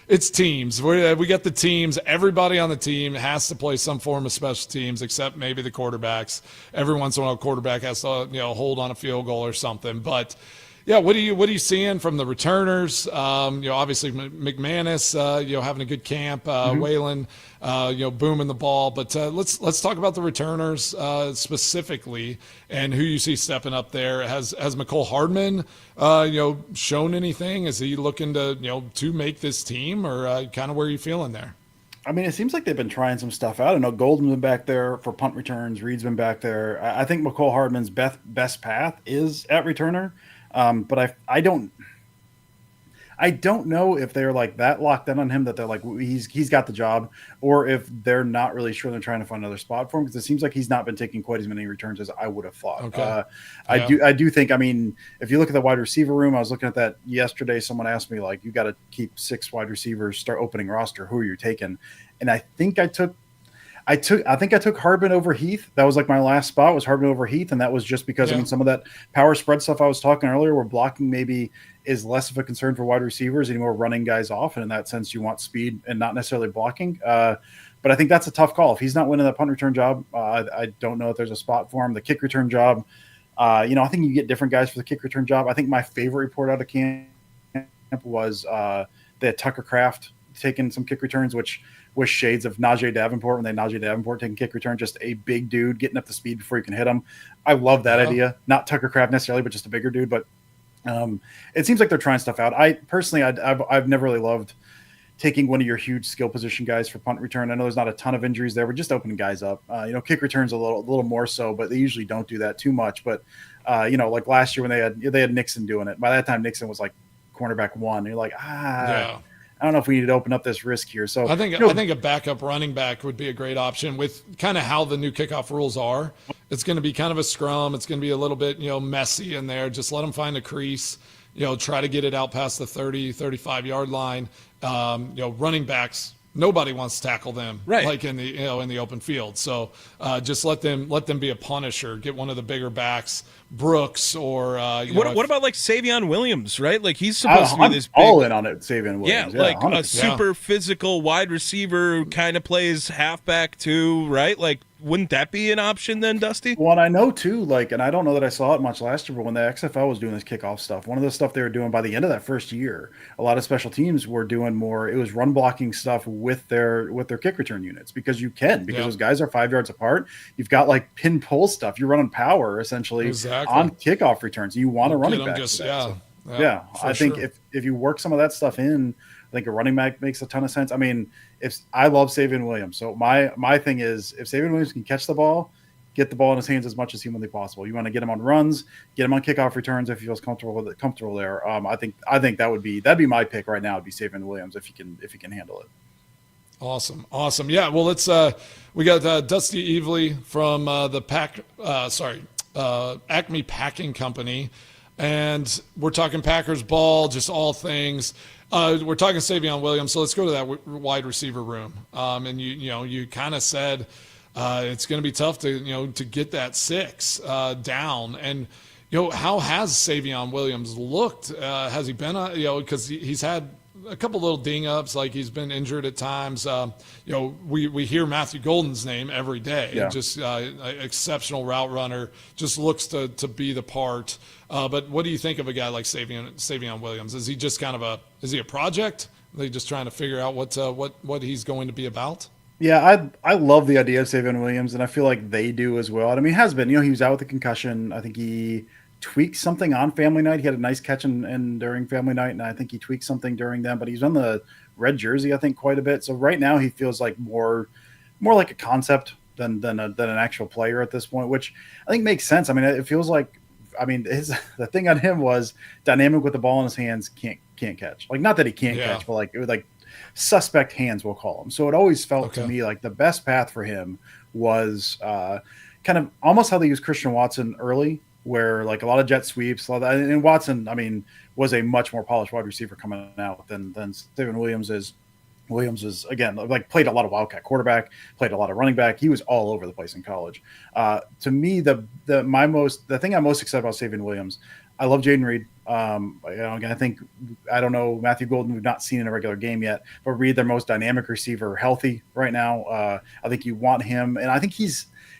It's teams. We got the teams. Everybody on the team has to play some form of special teams, except maybe the quarterbacks. Every once in a while, a quarterback has to hold on a field goal or something, but. Yeah, what are you seeing from the returners? Obviously McManus, having a good camp. Waylon, booming the ball. But let's talk about the returners specifically and who you see stepping up there. Has McCole Hardman, shown anything? Is he looking to make this team, or kind of where are you feeling there? I mean, it seems like they've been trying some stuff out. I know Golden's been back there for punt returns. Reed's been back there. I think McCole Hardman's best path is at returner. But I don't know if they're like that locked in on him that they're like he's got the job, or if they're not really sure they're trying to find another spot for him, because it seems like he's not been taking quite as many returns as I would have thought. Okay. I do think, I mean, if you look at the wide receiver room, I was looking at that yesterday. Someone asked me, like, you got to keep 6 wide receivers, start opening roster. Who are you taking? And I think I took Hardman over Heath. That was like my last spot was Hardman over Heath. And that was just because, I mean, some of that power spread stuff I was talking earlier where blocking maybe is less of a concern for wide receivers anymore, running guys off. And in that sense, you want speed and not necessarily blocking. But I think that's a tough call. If he's not winning that punt return job, I don't know if there's a spot for him. The kick return job, I think you get different guys for the kick return job. I think my favorite report out of camp was they had Tucker Kraft taking some kick returns, which was shades of Najee Davenport when they Najee Davenport taking kick return, just a big dude getting up to speed before you can hit him. I love that idea. Not Tucker Kraft necessarily, but just a bigger dude. But it seems like they're trying stuff out. I personally, I've never really loved taking one of your huge skill position guys for punt return. I know there's not a ton of injuries there. We're just opening guys up. Kick returns a little more so, but they usually don't do that too much. But like last year when they had Nixon doing it. By that time, Nixon was like cornerback 1. You're like, Yeah. I don't know if we need to open up this risk here. So I think a backup running back would be a great option with kind of how the new kickoff rules are. It's going to be kind of a scrum. It's going to be a little bit, messy in there. Just let them find a crease, try to get it out past the 30, 35-yard line. Running backs, nobody wants to tackle them, right? Like in the open field. So just let them be a punisher. Get one of the bigger backs, Brooks, or what about like Savion Williams, right? Like he's supposed to be this big, all in on it, Savion Williams. Yeah, like 100%. A super physical wide receiver who kind of plays halfback too, right? Like, wouldn't that be an option then, Dusty? Well, and I know too, and I don't know that I saw it much last year, but when the XFL was doing this kickoff stuff, one of the stuff they were doing by the end of that first year, a lot of special teams were doing more. It was run blocking stuff with their kick return units because those guys are 5 yards apart. You've got like pin pull stuff. You're running power essentially on kickoff returns. You want a running back. I think if you work some of that stuff in, I think a running back makes a ton of sense. I mean, I love Savion Williams. So my thing is, if Savion Williams can catch the ball, get the ball in his hands as much as humanly possible. You want to get him on runs, get him on kickoff returns if he feels comfortable there. I think that'd be my pick right now. It'd be Savion Williams if he can handle it. Awesome. Yeah. Well, we got Dusty Evely from Acme Packing Company, and we're talking Packers ball, just all things. We're talking Savion Williams, so let's go to that wide receiver room. And you kind of said it's going to be tough to get that 6 down. And how has Savion Williams looked? Has he been because he's had a couple little ding ups, like he's been injured at times. We hear Matthew Golden's name every day. Yeah. Just exceptional route runner, just looks to be the part. But what do you think of a guy like Savion Williams? Is he just is he a project? Are they just trying to figure out what he's going to be about? Yeah, I love the idea of Savion Williams, and I feel like they do as well. I mean, he has been. He was out with a concussion. I think he tweaked something on family night. He had a nice catch and during family night, and I think he tweaked something during them. But he's on the red jersey, I think, quite a bit. So right now he feels like more like a concept than an actual player at this point, which I think makes sense. I mean, it feels like. I mean, the thing on him was dynamic with the ball in his hands, can't catch. Like, not that he can't catch, but like it was like suspect hands, we'll call them. So it always felt to me like the best path for him was kind of almost how they used Christian Watson early, where like a lot of jet sweeps, and Watson, I mean, was a much more polished wide receiver coming out than Savion Williams is. Williams is, again, like played a lot of wildcat quarterback, played a lot of running back. He was all over the place in college. To me, the thing I'm most excited about Savion Williams, I love Jaden Reed. I don't know, Matthew Golden, we've not seen in a regular game yet, but Reed, their most dynamic receiver, healthy right now. I think you want him, and I think he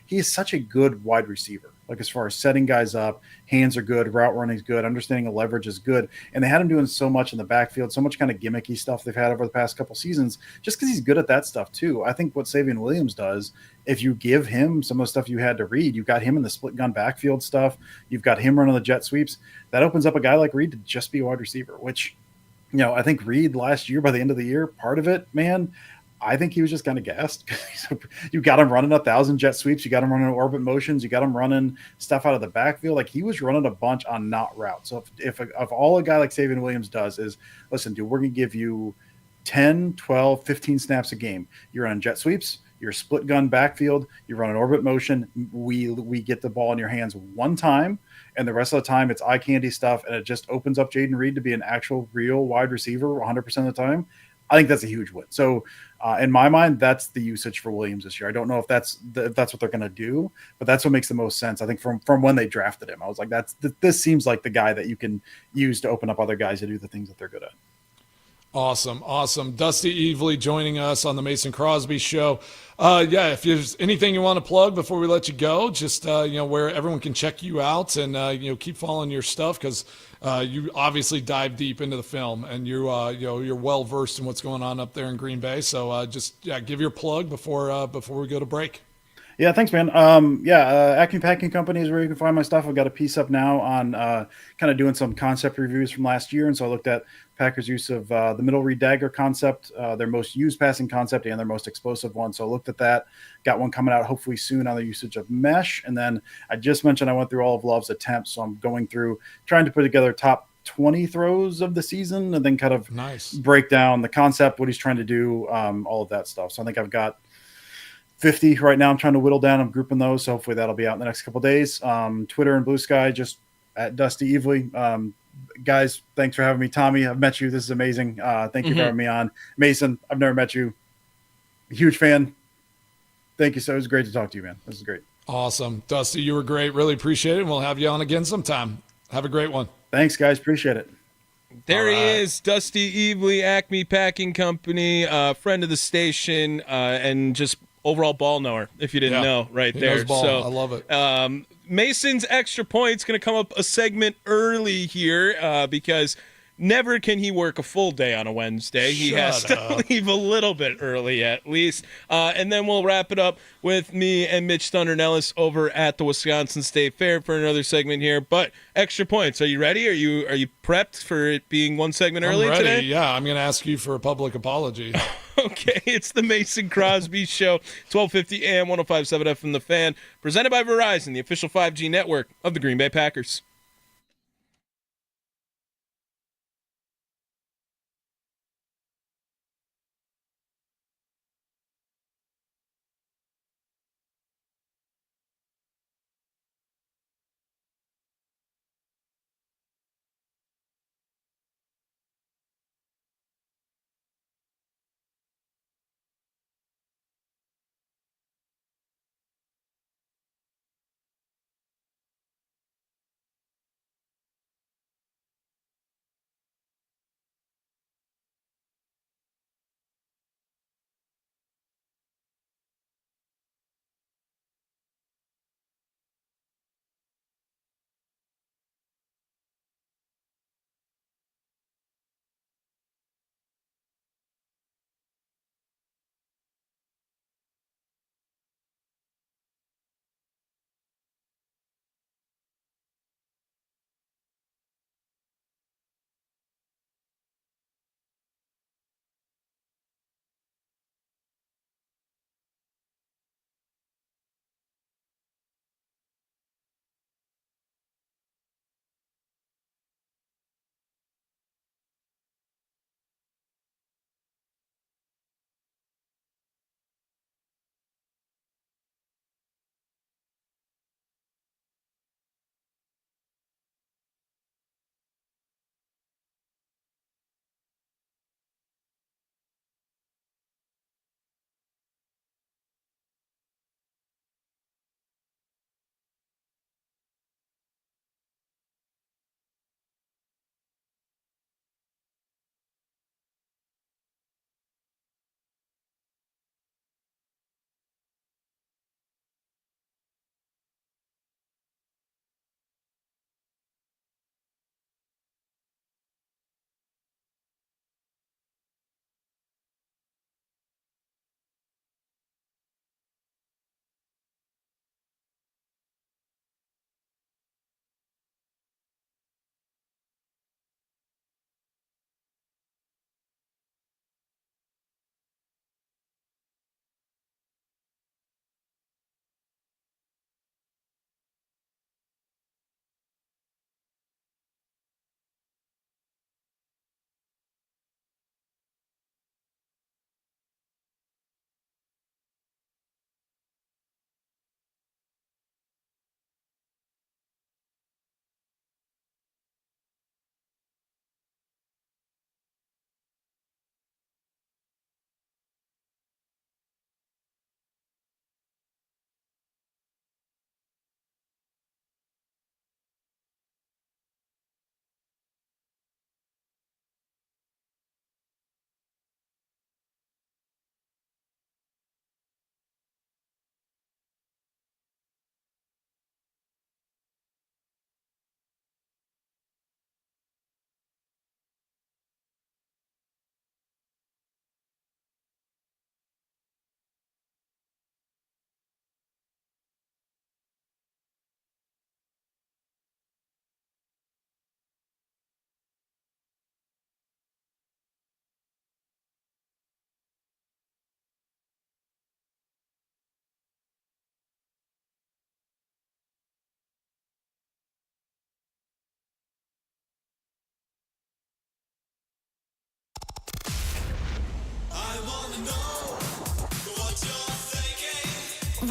is such a good wide receiver. Like, as far as setting guys up, hands are good, route running is good, understanding of leverage is good. And they had him doing so much in the backfield, so much kind of gimmicky stuff they've had over the past couple seasons, just because he's good at that stuff too. I think what Savion Williams does, if you give him some of the stuff you had to Reed, you've got him in the split gun backfield stuff, you've got him running the jet sweeps, that opens up a guy like Reed to just be a wide receiver, which, I think Reed last year, by the end of the year, part of it, man, I think he was just kind of gassed. You got him running 1,000 jet sweeps. You got him running orbit motions. You got him running stuff out of the backfield. Like, he was running a bunch on not route. So if all a guy like Savion Williams does is, listen, dude, we're going to give you 10, 12, 15 snaps a game. You're running jet sweeps. You're split gun backfield. You're running orbit motion. We get the ball in your hands one time, and the rest of the time it's eye candy stuff, and it just opens up Jaden Reed to be an actual real wide receiver 100% of the time. I think that's a huge win. So in my mind, that's the usage for Williams this year. I don't know if that's what they're going to do, but that's what makes the most sense. I think from when they drafted him, I was like, this seems like the guy that you can use to open up other guys to do the things that they're good at. Awesome. Dusty Evely joining us on the Mason Crosby Show. If there's anything you want to plug before we let you go, just where everyone can check you out and keep following your stuff, because you obviously dive deep into the film and you're well versed in what's going on up there in Green Bay. So give your plug before we go to break. Yeah, thanks, man. Acme Packing Company is where you can find my stuff. I've got a piece up now on kind of doing some concept reviews from last year, and so I looked at Packers' use of the middle read dagger concept, their most used passing concept, and their most explosive one. So I looked at that. Got one coming out hopefully soon on the usage of mesh. And then I just mentioned I went through all of Love's attempts, so I'm going through trying to put together top 20 throws of the season, and then kind of Nice. break down the concept, what he's trying to do, all of that stuff. So I think I've got 50 right now. I'm trying to whittle down. I'm grouping those. So hopefully that'll be out in the next couple of days. Twitter and Blue Sky, just at Dusty Evely. Guys, thanks for having me. Tommy, I've met you. This is amazing. Thank you for having me on. Mason, I've never met you. Huge fan. Thank you. So it was great to talk to you, man. This is great. Awesome. Dusty, you were great. Really appreciate it. And we'll have you on again sometime. Have a great one. Thanks, guys. Appreciate it. There he is, Dusty Evely, Acme Packing Company, friend of the station, and just overall ball knower, if you didn't know, right He there. knows ball. So I love it. Mason's extra point's going to come up a segment early here because never can he work a full day on a Wednesday. He has to leave a little bit early at least. And then we'll wrap it up with me and Mitch Thunder Nellis over at the Wisconsin State Fair for another segment here. But extra points, are you ready? Are you prepped for it being one segment early I'm ready. today? Yeah, I'm going to ask you for a public apology. Okay, it's the Mason Crosby Show, 1250 AM, 105.7 FM The Fan, presented by Verizon, the official 5G network of the Green Bay Packers.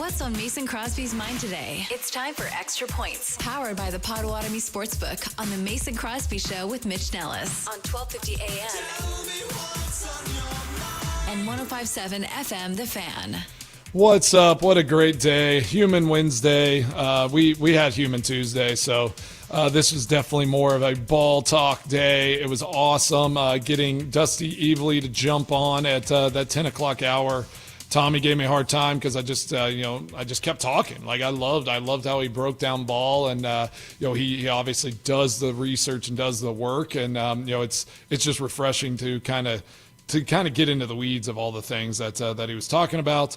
What's on Mason Crosby's mind today? It's time for Extra Points, powered by the Potawatomi Sportsbook on the Mason Crosby Show with Mitch Nellis on 1250 AM and 105.7 FM The Fan. What's up? What a great day. Human Wednesday. We had Human Tuesday, so this was definitely more of a ball talk day. It was awesome getting Dusty Evely to jump on at that 10 o'clock hour. Tommy gave me a hard time because I just kept talking. Like I loved how he broke down ball, and he obviously does the research and does the work, and it's just refreshing to kind of get into the weeds of all the things that he was talking about.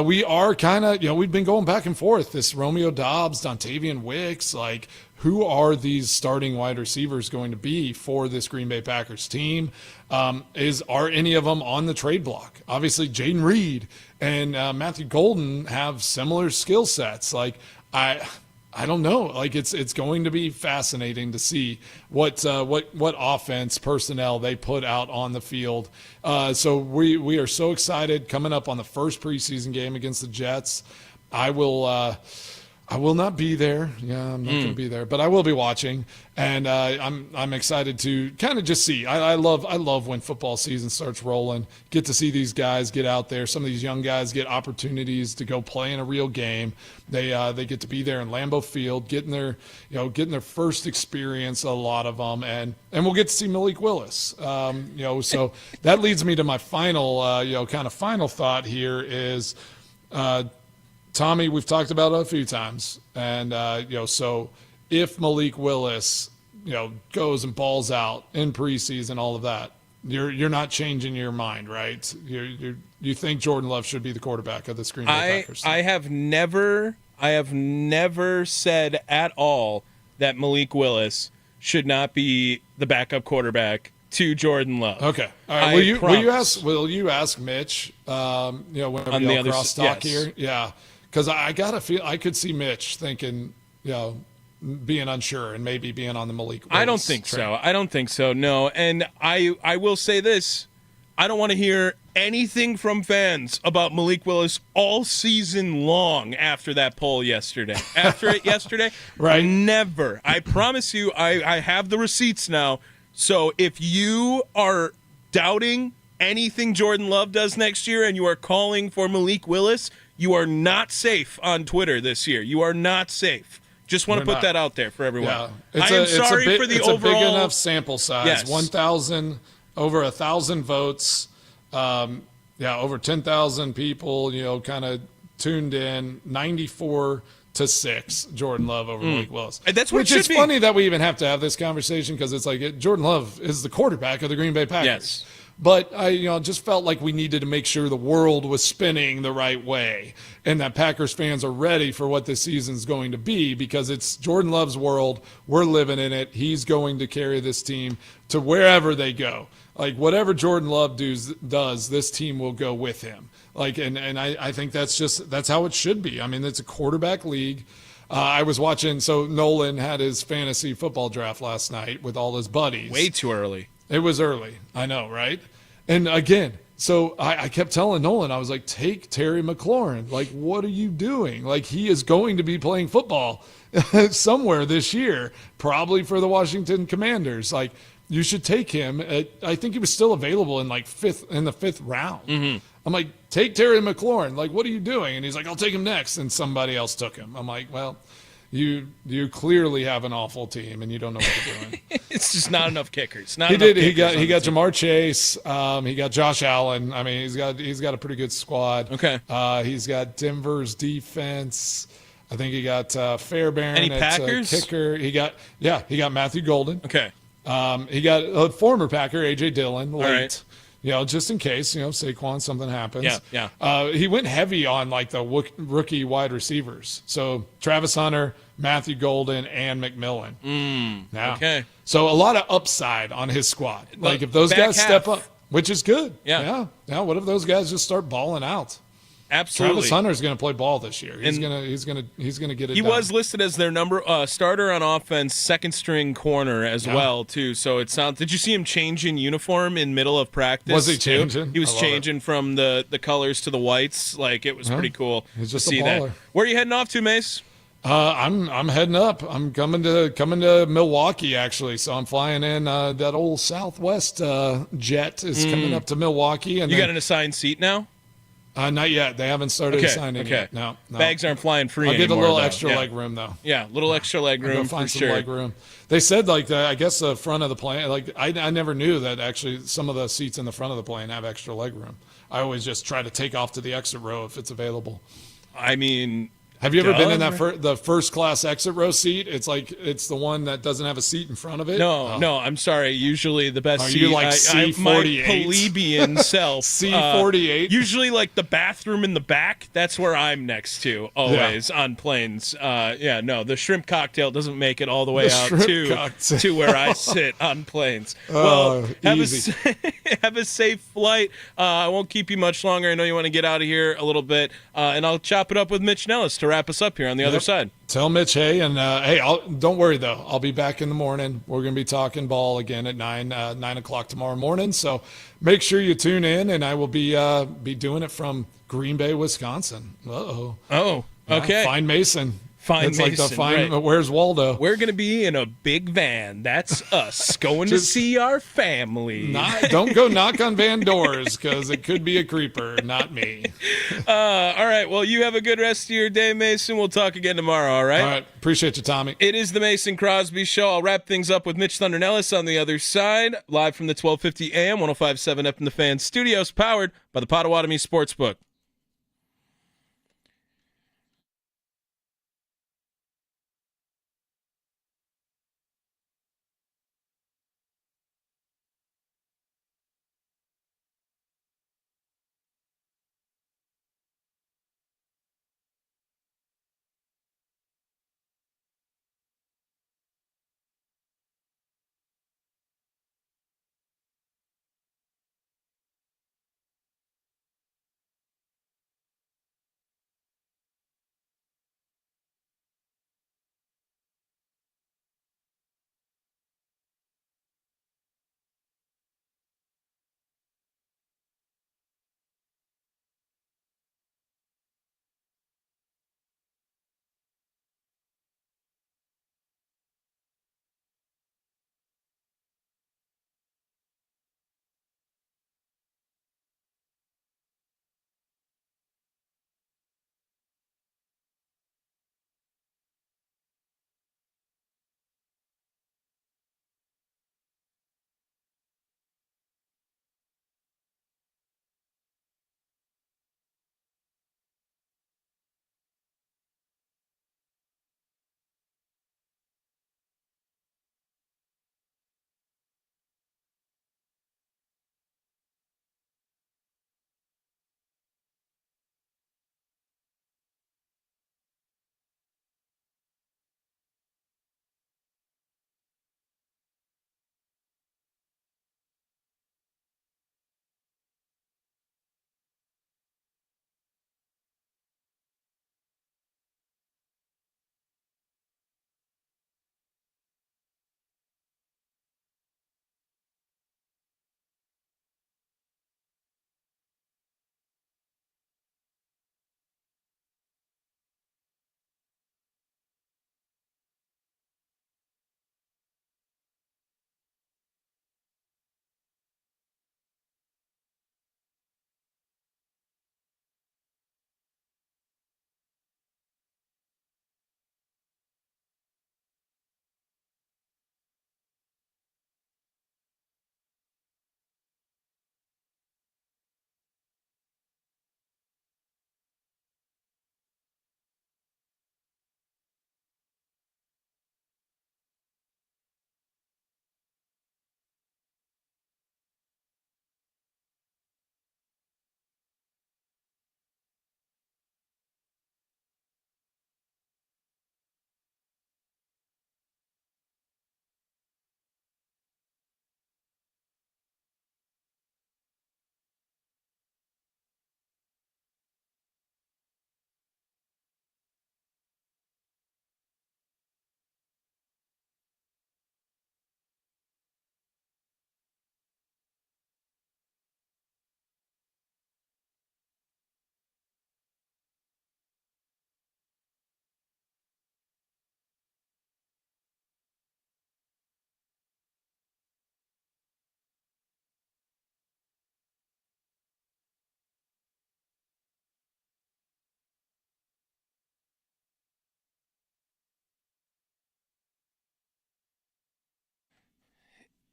We are kind of, we've been going back and forth. This Romeo Doubs, Dontavian Wicks, like who are these starting wide receivers going to be for this Green Bay Packers team? Are any of them on the trade block? Obviously, Jaden Reed and Matthew Golden have similar skill sets. Like I don't know. Like it's going to be fascinating to see what offense personnel they put out on the field. So we are so excited coming up on the first preseason game against the Jets. I will not be there. Yeah, I'm not going to be there, but I will be watching, and I'm excited to kind of just see. I love when football season starts rolling. Get to see these guys get out there. Some of these young guys get opportunities to go play in a real game. They get to be there in Lambeau Field, getting their first experience. A lot of them, and we'll get to see Malik Willis. So that leads me to my final final thought here is. Tommy, we've talked about it a few times, and so if Malik Willis, goes and balls out in preseason, all of that, you're not changing your mind, right? You think Jordan Love should be the quarterback of the Green Bay Packers? I have never said at all that Malik Willis should not be the backup quarterback to Jordan Love. Okay, all right. Will you ask Mitch? Whenever y'all cross talk here, yeah. Because I gotta feel I could see Mitch thinking, being unsure and maybe being on the Malik Willis I don't think train. so. I don't think so. No, and I will say this: I don't want to hear anything from fans about Malik Willis all season long after that poll yesterday. After it yesterday, right? Never. I promise you. I have the receipts now. So if you are doubting anything Jordan Love does next year and you are calling for Malik Willis, you are not safe on Twitter this year. You are not safe. Just want to put that out there for everyone. Yeah. It's a big enough sample size. Yes. 1,000, over 1,000 votes. Over 10,000 people, kind of tuned in. 94-6, Jordan Love over Malik Willis. And that's what it should be. It's funny that we even have to have this conversation because it's like Jordan Love is the quarterback of the Green Bay Packers. Yes. But I just felt like we needed to make sure the world was spinning the right way and that Packers fans are ready for what this season's going to be because it's Jordan Love's world. We're living in it. He's going to carry this team to wherever they go. Like whatever Jordan Love does, this team will go with him. Like, and I think that's how it should be. I mean, it's a quarterback league. I was watching, so Nolan had his fantasy football draft last night with all his buddies. Way too early. It was early. I know, right? And again, so I kept telling Nolan, I was like, take Terry McLaurin. Like, what are you doing? Like, he is going to be playing football somewhere this year, probably for the Washington Commanders. Like, you should take him. I think he was still available in the fifth round. Mm-hmm. I'm like, take Terry McLaurin. Like, what are you doing? And he's like, I'll take him next. And somebody else took him. I'm like, well, you clearly have an awful team and you don't know what you're doing. It's just not enough kickers. He got Jamar Chase. He got Josh Allen. I mean, he's got a pretty good squad. Okay. He's got Denver's defense. I think he got Fairbairn Any at Packers? Kicker. He got Matthew Golden. Okay. He got a former Packer, A.J. Dillon, late. All right. Just in case, Saquon, something happens. Yeah. He went heavy on, like, the rookie wide receivers. So, Travis Hunter, Matthew Golden, and McMillan. Yeah. Okay. So, a lot of upside on his squad. Like, if those guys step up, which is good. Yeah. What if those guys just start balling out? Absolutely. Travis Hunter's going to play ball this year. He's going to get it. He done. was listed as their starter on offense, second string corner as well too. So it sounds. Did you see him changing uniform in middle of practice? Was he changing? He was changing from the colors to the whites. Like it was pretty cool He's just to see a that. baller. Where are you heading off to, Mace? I'm heading up. I'm coming to Milwaukee actually. So I'm flying in. That old Southwest jet is coming up to Milwaukee. And you got an assigned seat now? Not yet. They haven't started assigning yet. No. Bags aren't flying free I'll get anymore, a little though. extra leg room though. Yeah, little extra leg room for find some sure. leg room. They said like I guess the front of the plane. Like I never knew that actually some of the seats in the front of the plane have extra leg room. I always just try to take off to the exit row if it's available. I mean. Have you ever been in the first class exit row seat? It's like it's the one that doesn't have a seat in front of it. No, I'm sorry. Usually the best Are seat. you like C48? My plebeian self. C48. Usually like the bathroom in the back. That's where I'm next to always on planes. The shrimp cocktail doesn't make it all the way out to where I sit on planes. Well, have a safe flight. I won't keep you much longer. I know you want to get out of here a little bit, and I'll chop it up with Mitch Nellis to wrap us up here on the other side. Tell Mitch, hey, and don't worry though. I'll be back in the morning. We're going to be talking ball again at 9 o'clock tomorrow morning. So make sure you tune in, and I will be doing it from Green Bay, Wisconsin. Oh, okay. Find Mason. It's like the right. Where's Waldo? We're going to be in a big van. That's us going to see our family. Don't go knock on van doors because it could be a creeper, not me. All right. Well, you have a good rest of your day, Mason. We'll talk again tomorrow, all right? All right. Appreciate you, Tommy. It is the Mason Crosby Show. I'll wrap things up with Mitch Thunder Nellis on the other side, live from the 1250 AM, 105.7 FM The Fan Studios, powered by the Potawatomi Sportsbook.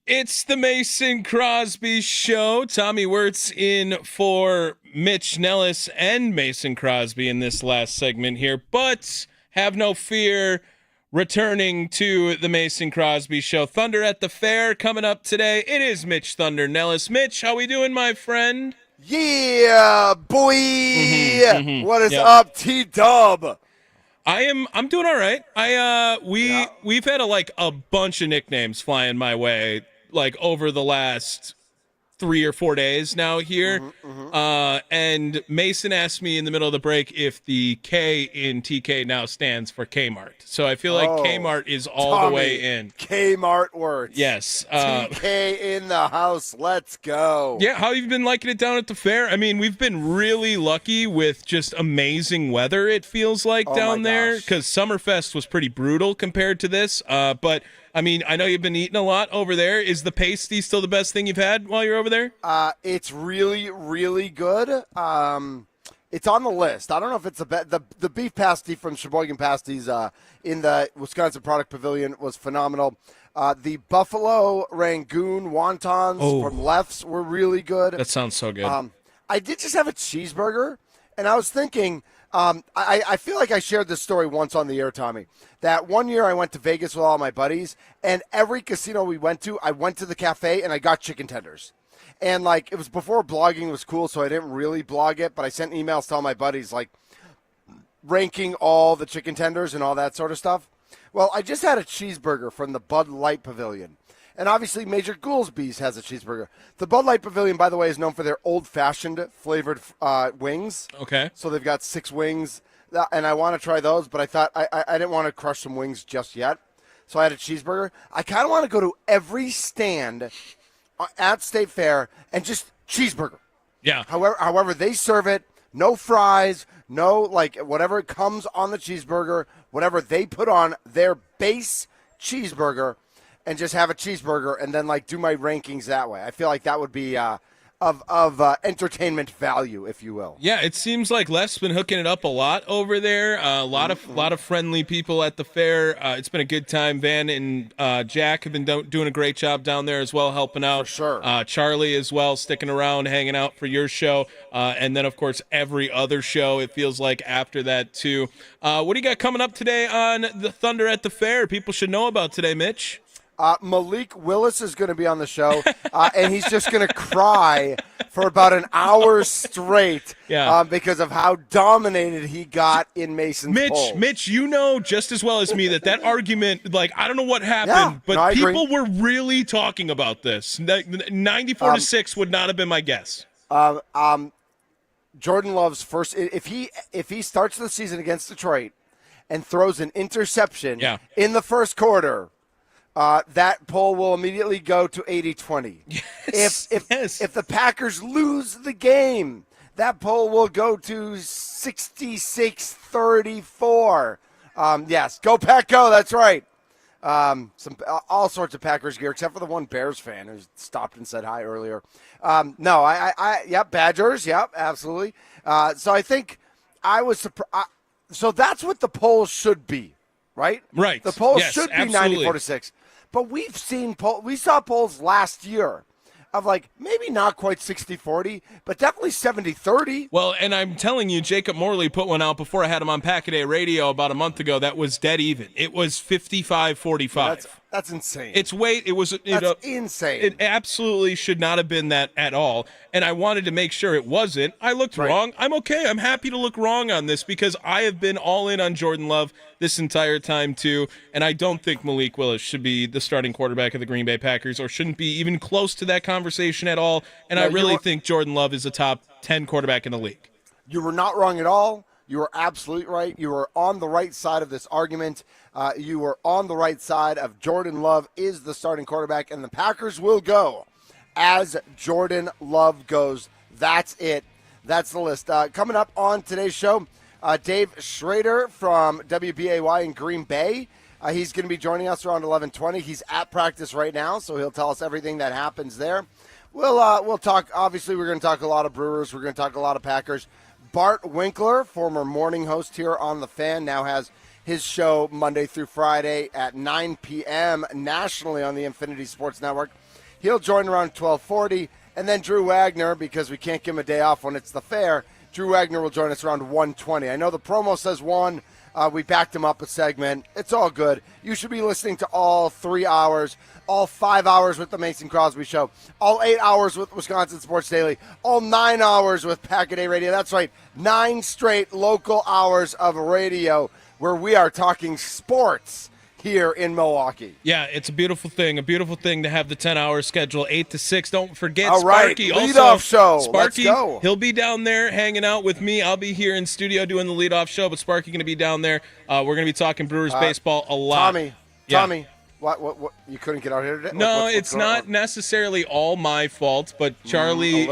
It's the Mason Crosby Show. Tommy Wortz in for Mitch Nellis and Mason Crosby in this last segment here. But have no fear, returning to the Mason Crosby Show. Thunder at the Fair coming up today. It is Mitch Thunder Nellis. Mitch, how we doing, my friend? Yeah, boy. What is up, T-Dub? I'm doing all right. We've had a bunch of nicknames flying my way over the last 3 or 4 days now here. And Mason asked me in the middle of the break if the K in TK now stands for Kmart. So I feel like Kmart is all the way in. Kmart Wortz. Yes. TK in the house. Let's go. Yeah, how have you been liking it down at the fair? I mean, we've been really lucky with just amazing weather, it feels like, down there. Because Summerfest was pretty brutal compared to this. But I mean, I know you've been eating a lot over there. Is the pasty still the best thing you've had while you're over there? It's really, really good. It's on the list. I don't know if it's the beef pasty from Sheboygan Pasties in the Wisconsin Product Pavilion was phenomenal. The Buffalo Rangoon wontons from Leff's were really good. That sounds so good. I did just have a cheeseburger, and I was thinking I feel like I shared this story once on the air, Tommy, that one year I went to Vegas with all my buddies, and every casino we went to, I went to the cafe and I got chicken tenders. And, it was before blogging was cool, so I didn't really blog it, but I sent emails to all my buddies, ranking all the chicken tenders and all that sort of stuff. Well, I just had a cheeseburger from the Bud Light Pavilion. And obviously, Major Goolsby's has a cheeseburger. The Bud Light Pavilion, by the way, is known for their old-fashioned flavored wings. Okay. So they've got 6 wings, and I want to try those, but I thought I didn't want to crush some wings just yet. So I had a cheeseburger. I kind of want to go to every stand at State Fair and just cheeseburger. Yeah. However they serve it, no fries, no, whatever comes on the cheeseburger, whatever they put on their base cheeseburger, and just have a cheeseburger and then do my rankings that way. I feel like that would be of entertainment value, if you will. Yeah, it seems like Left's been hooking it up a lot over there. A lot of friendly people at the fair. It's been a good time. Van and Jack have been doing a great job down there as well, helping out. For sure. Charlie as well, sticking around, hanging out for your show. And then, of course, every other show, it feels like, after that, too. What do you got coming up today on the Thunder at the Fair? People should know about today, Mitch. Malik Willis is going to be on the show, and he's just going to cry for about an hour straight because of how dominated he got in Mason's polls. Mitch, you know just as well as me that argument, I don't know what happened, but people were really talking about this. 94-6 would not have been my guess. Jordan Love's first, if he starts the season against Detroit and throws an interception in the first quarter, that poll will immediately go to 80-20. Yes, if the Packers lose the game, that poll will go to 66-34. Yes, go Pack, go. That's right. All sorts of Packers gear, except for the one Bears fan who stopped and said hi earlier. Badgers, absolutely. So I think I was surprised. So that's what the poll should be, right? Right. The poll should be absolutely. 94-6. But we saw polls last year of maybe not quite 60-40, but definitely 70-30. Well, and I'm telling you, Jacob Morley put one out before I had him on Packaday Radio about a month ago that was dead even. It was 55-45. That's insane. That's insane. It absolutely should not have been that at all. And I wanted to make sure it wasn't. I looked wrong. I'm okay. I'm happy to look wrong on this because I have been all in on Jordan Love this entire time too. And I don't think Malik Willis should be the starting quarterback of the Green Bay Packers or shouldn't be even close to that conversation at all. And I really think Jordan Love is a top 10 quarterback in the league. You were not wrong at all. You were absolutely right. You were on the right side of this argument. You were on the right side of Jordan Love is the starting quarterback, and the Packers will go as Jordan Love goes. That's it. That's the list. Coming up on today's show, Dave Schrader from WBAY in Green Bay. He's going to be joining us around 11:20. He's at practice right now, so he'll tell us everything that happens there. We'll talk. Obviously, we're going to talk a lot of Brewers. We're going to talk a lot of Packers. Bart Winkler, former morning host here on The Fan, now has his show Monday through Friday at 9 p.m. nationally on the Infinity Sports Network. He'll join around 12:40, and then Drew Wagner, because we can't give him a day off when it's the fair, Drew Wagner will join us around 1:20. I know the promo says 1. We backed him up a segment. It's all good. You should be listening to all 3 hours, all 5 hours with the Mason Crosby Show, all 8 hours with Wisconsin Sports Daily, all 9 hours with Pack-A-Day Radio. That's right, 9 straight local hours of radio where we are talking sports here in Milwaukee. Yeah, it's a beautiful thing to have the 10-hour schedule, 8 to 6. Don't forget all right, Sparky. leadoff show. Sparky, let's go. He'll be down there hanging out with me. I'll be here in studio doing the leadoff show, but Sparky going to be down there. We're going to be talking Brewers baseball a lot. Tommy, what? You couldn't get out here today? No, it's not necessarily all my fault, but Charlie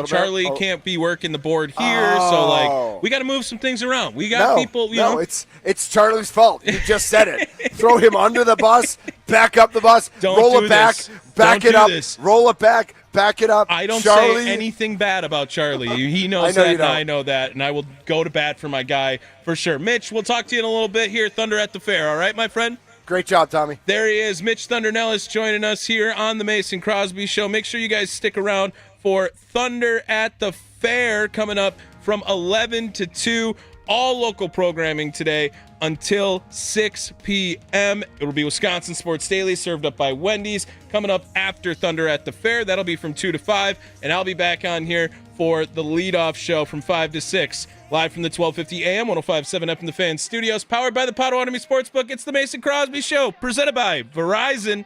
can't be working the board here, so we got to move some things around. We got people. You know, it's Charlie's fault. You just said it. Throw him under the bus, back up the bus, roll it back, back it up, roll it back, back it up. I don't say anything bad about Charlie. He knows that, and I know that, and I will go to bat for my guy for sure. Mitch, we'll talk to you in a little bit here at Thunder at the Fair. All right, my friend. Great job, Tommy. There he is, Mitch Thunder Nellis, joining us here on the Mason Crosby Show. Make sure you guys stick around for Thunder at the Fair coming up from 11 to 2. All local programming today until 6 p.m. It'll be Wisconsin Sports Daily, served up by Wendy's, coming up after Thunder at the Fair. That'll be from 2 to 5, and I'll be back on here for the leadoff show from 5 to 6. Live from the 1250 AM, 105.7 FM The Fan Studios, powered by the Potawatomi Sportsbook. It's the Mason Crosby Show, presented by Verizon.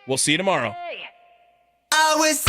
We'll see you tomorrow. I was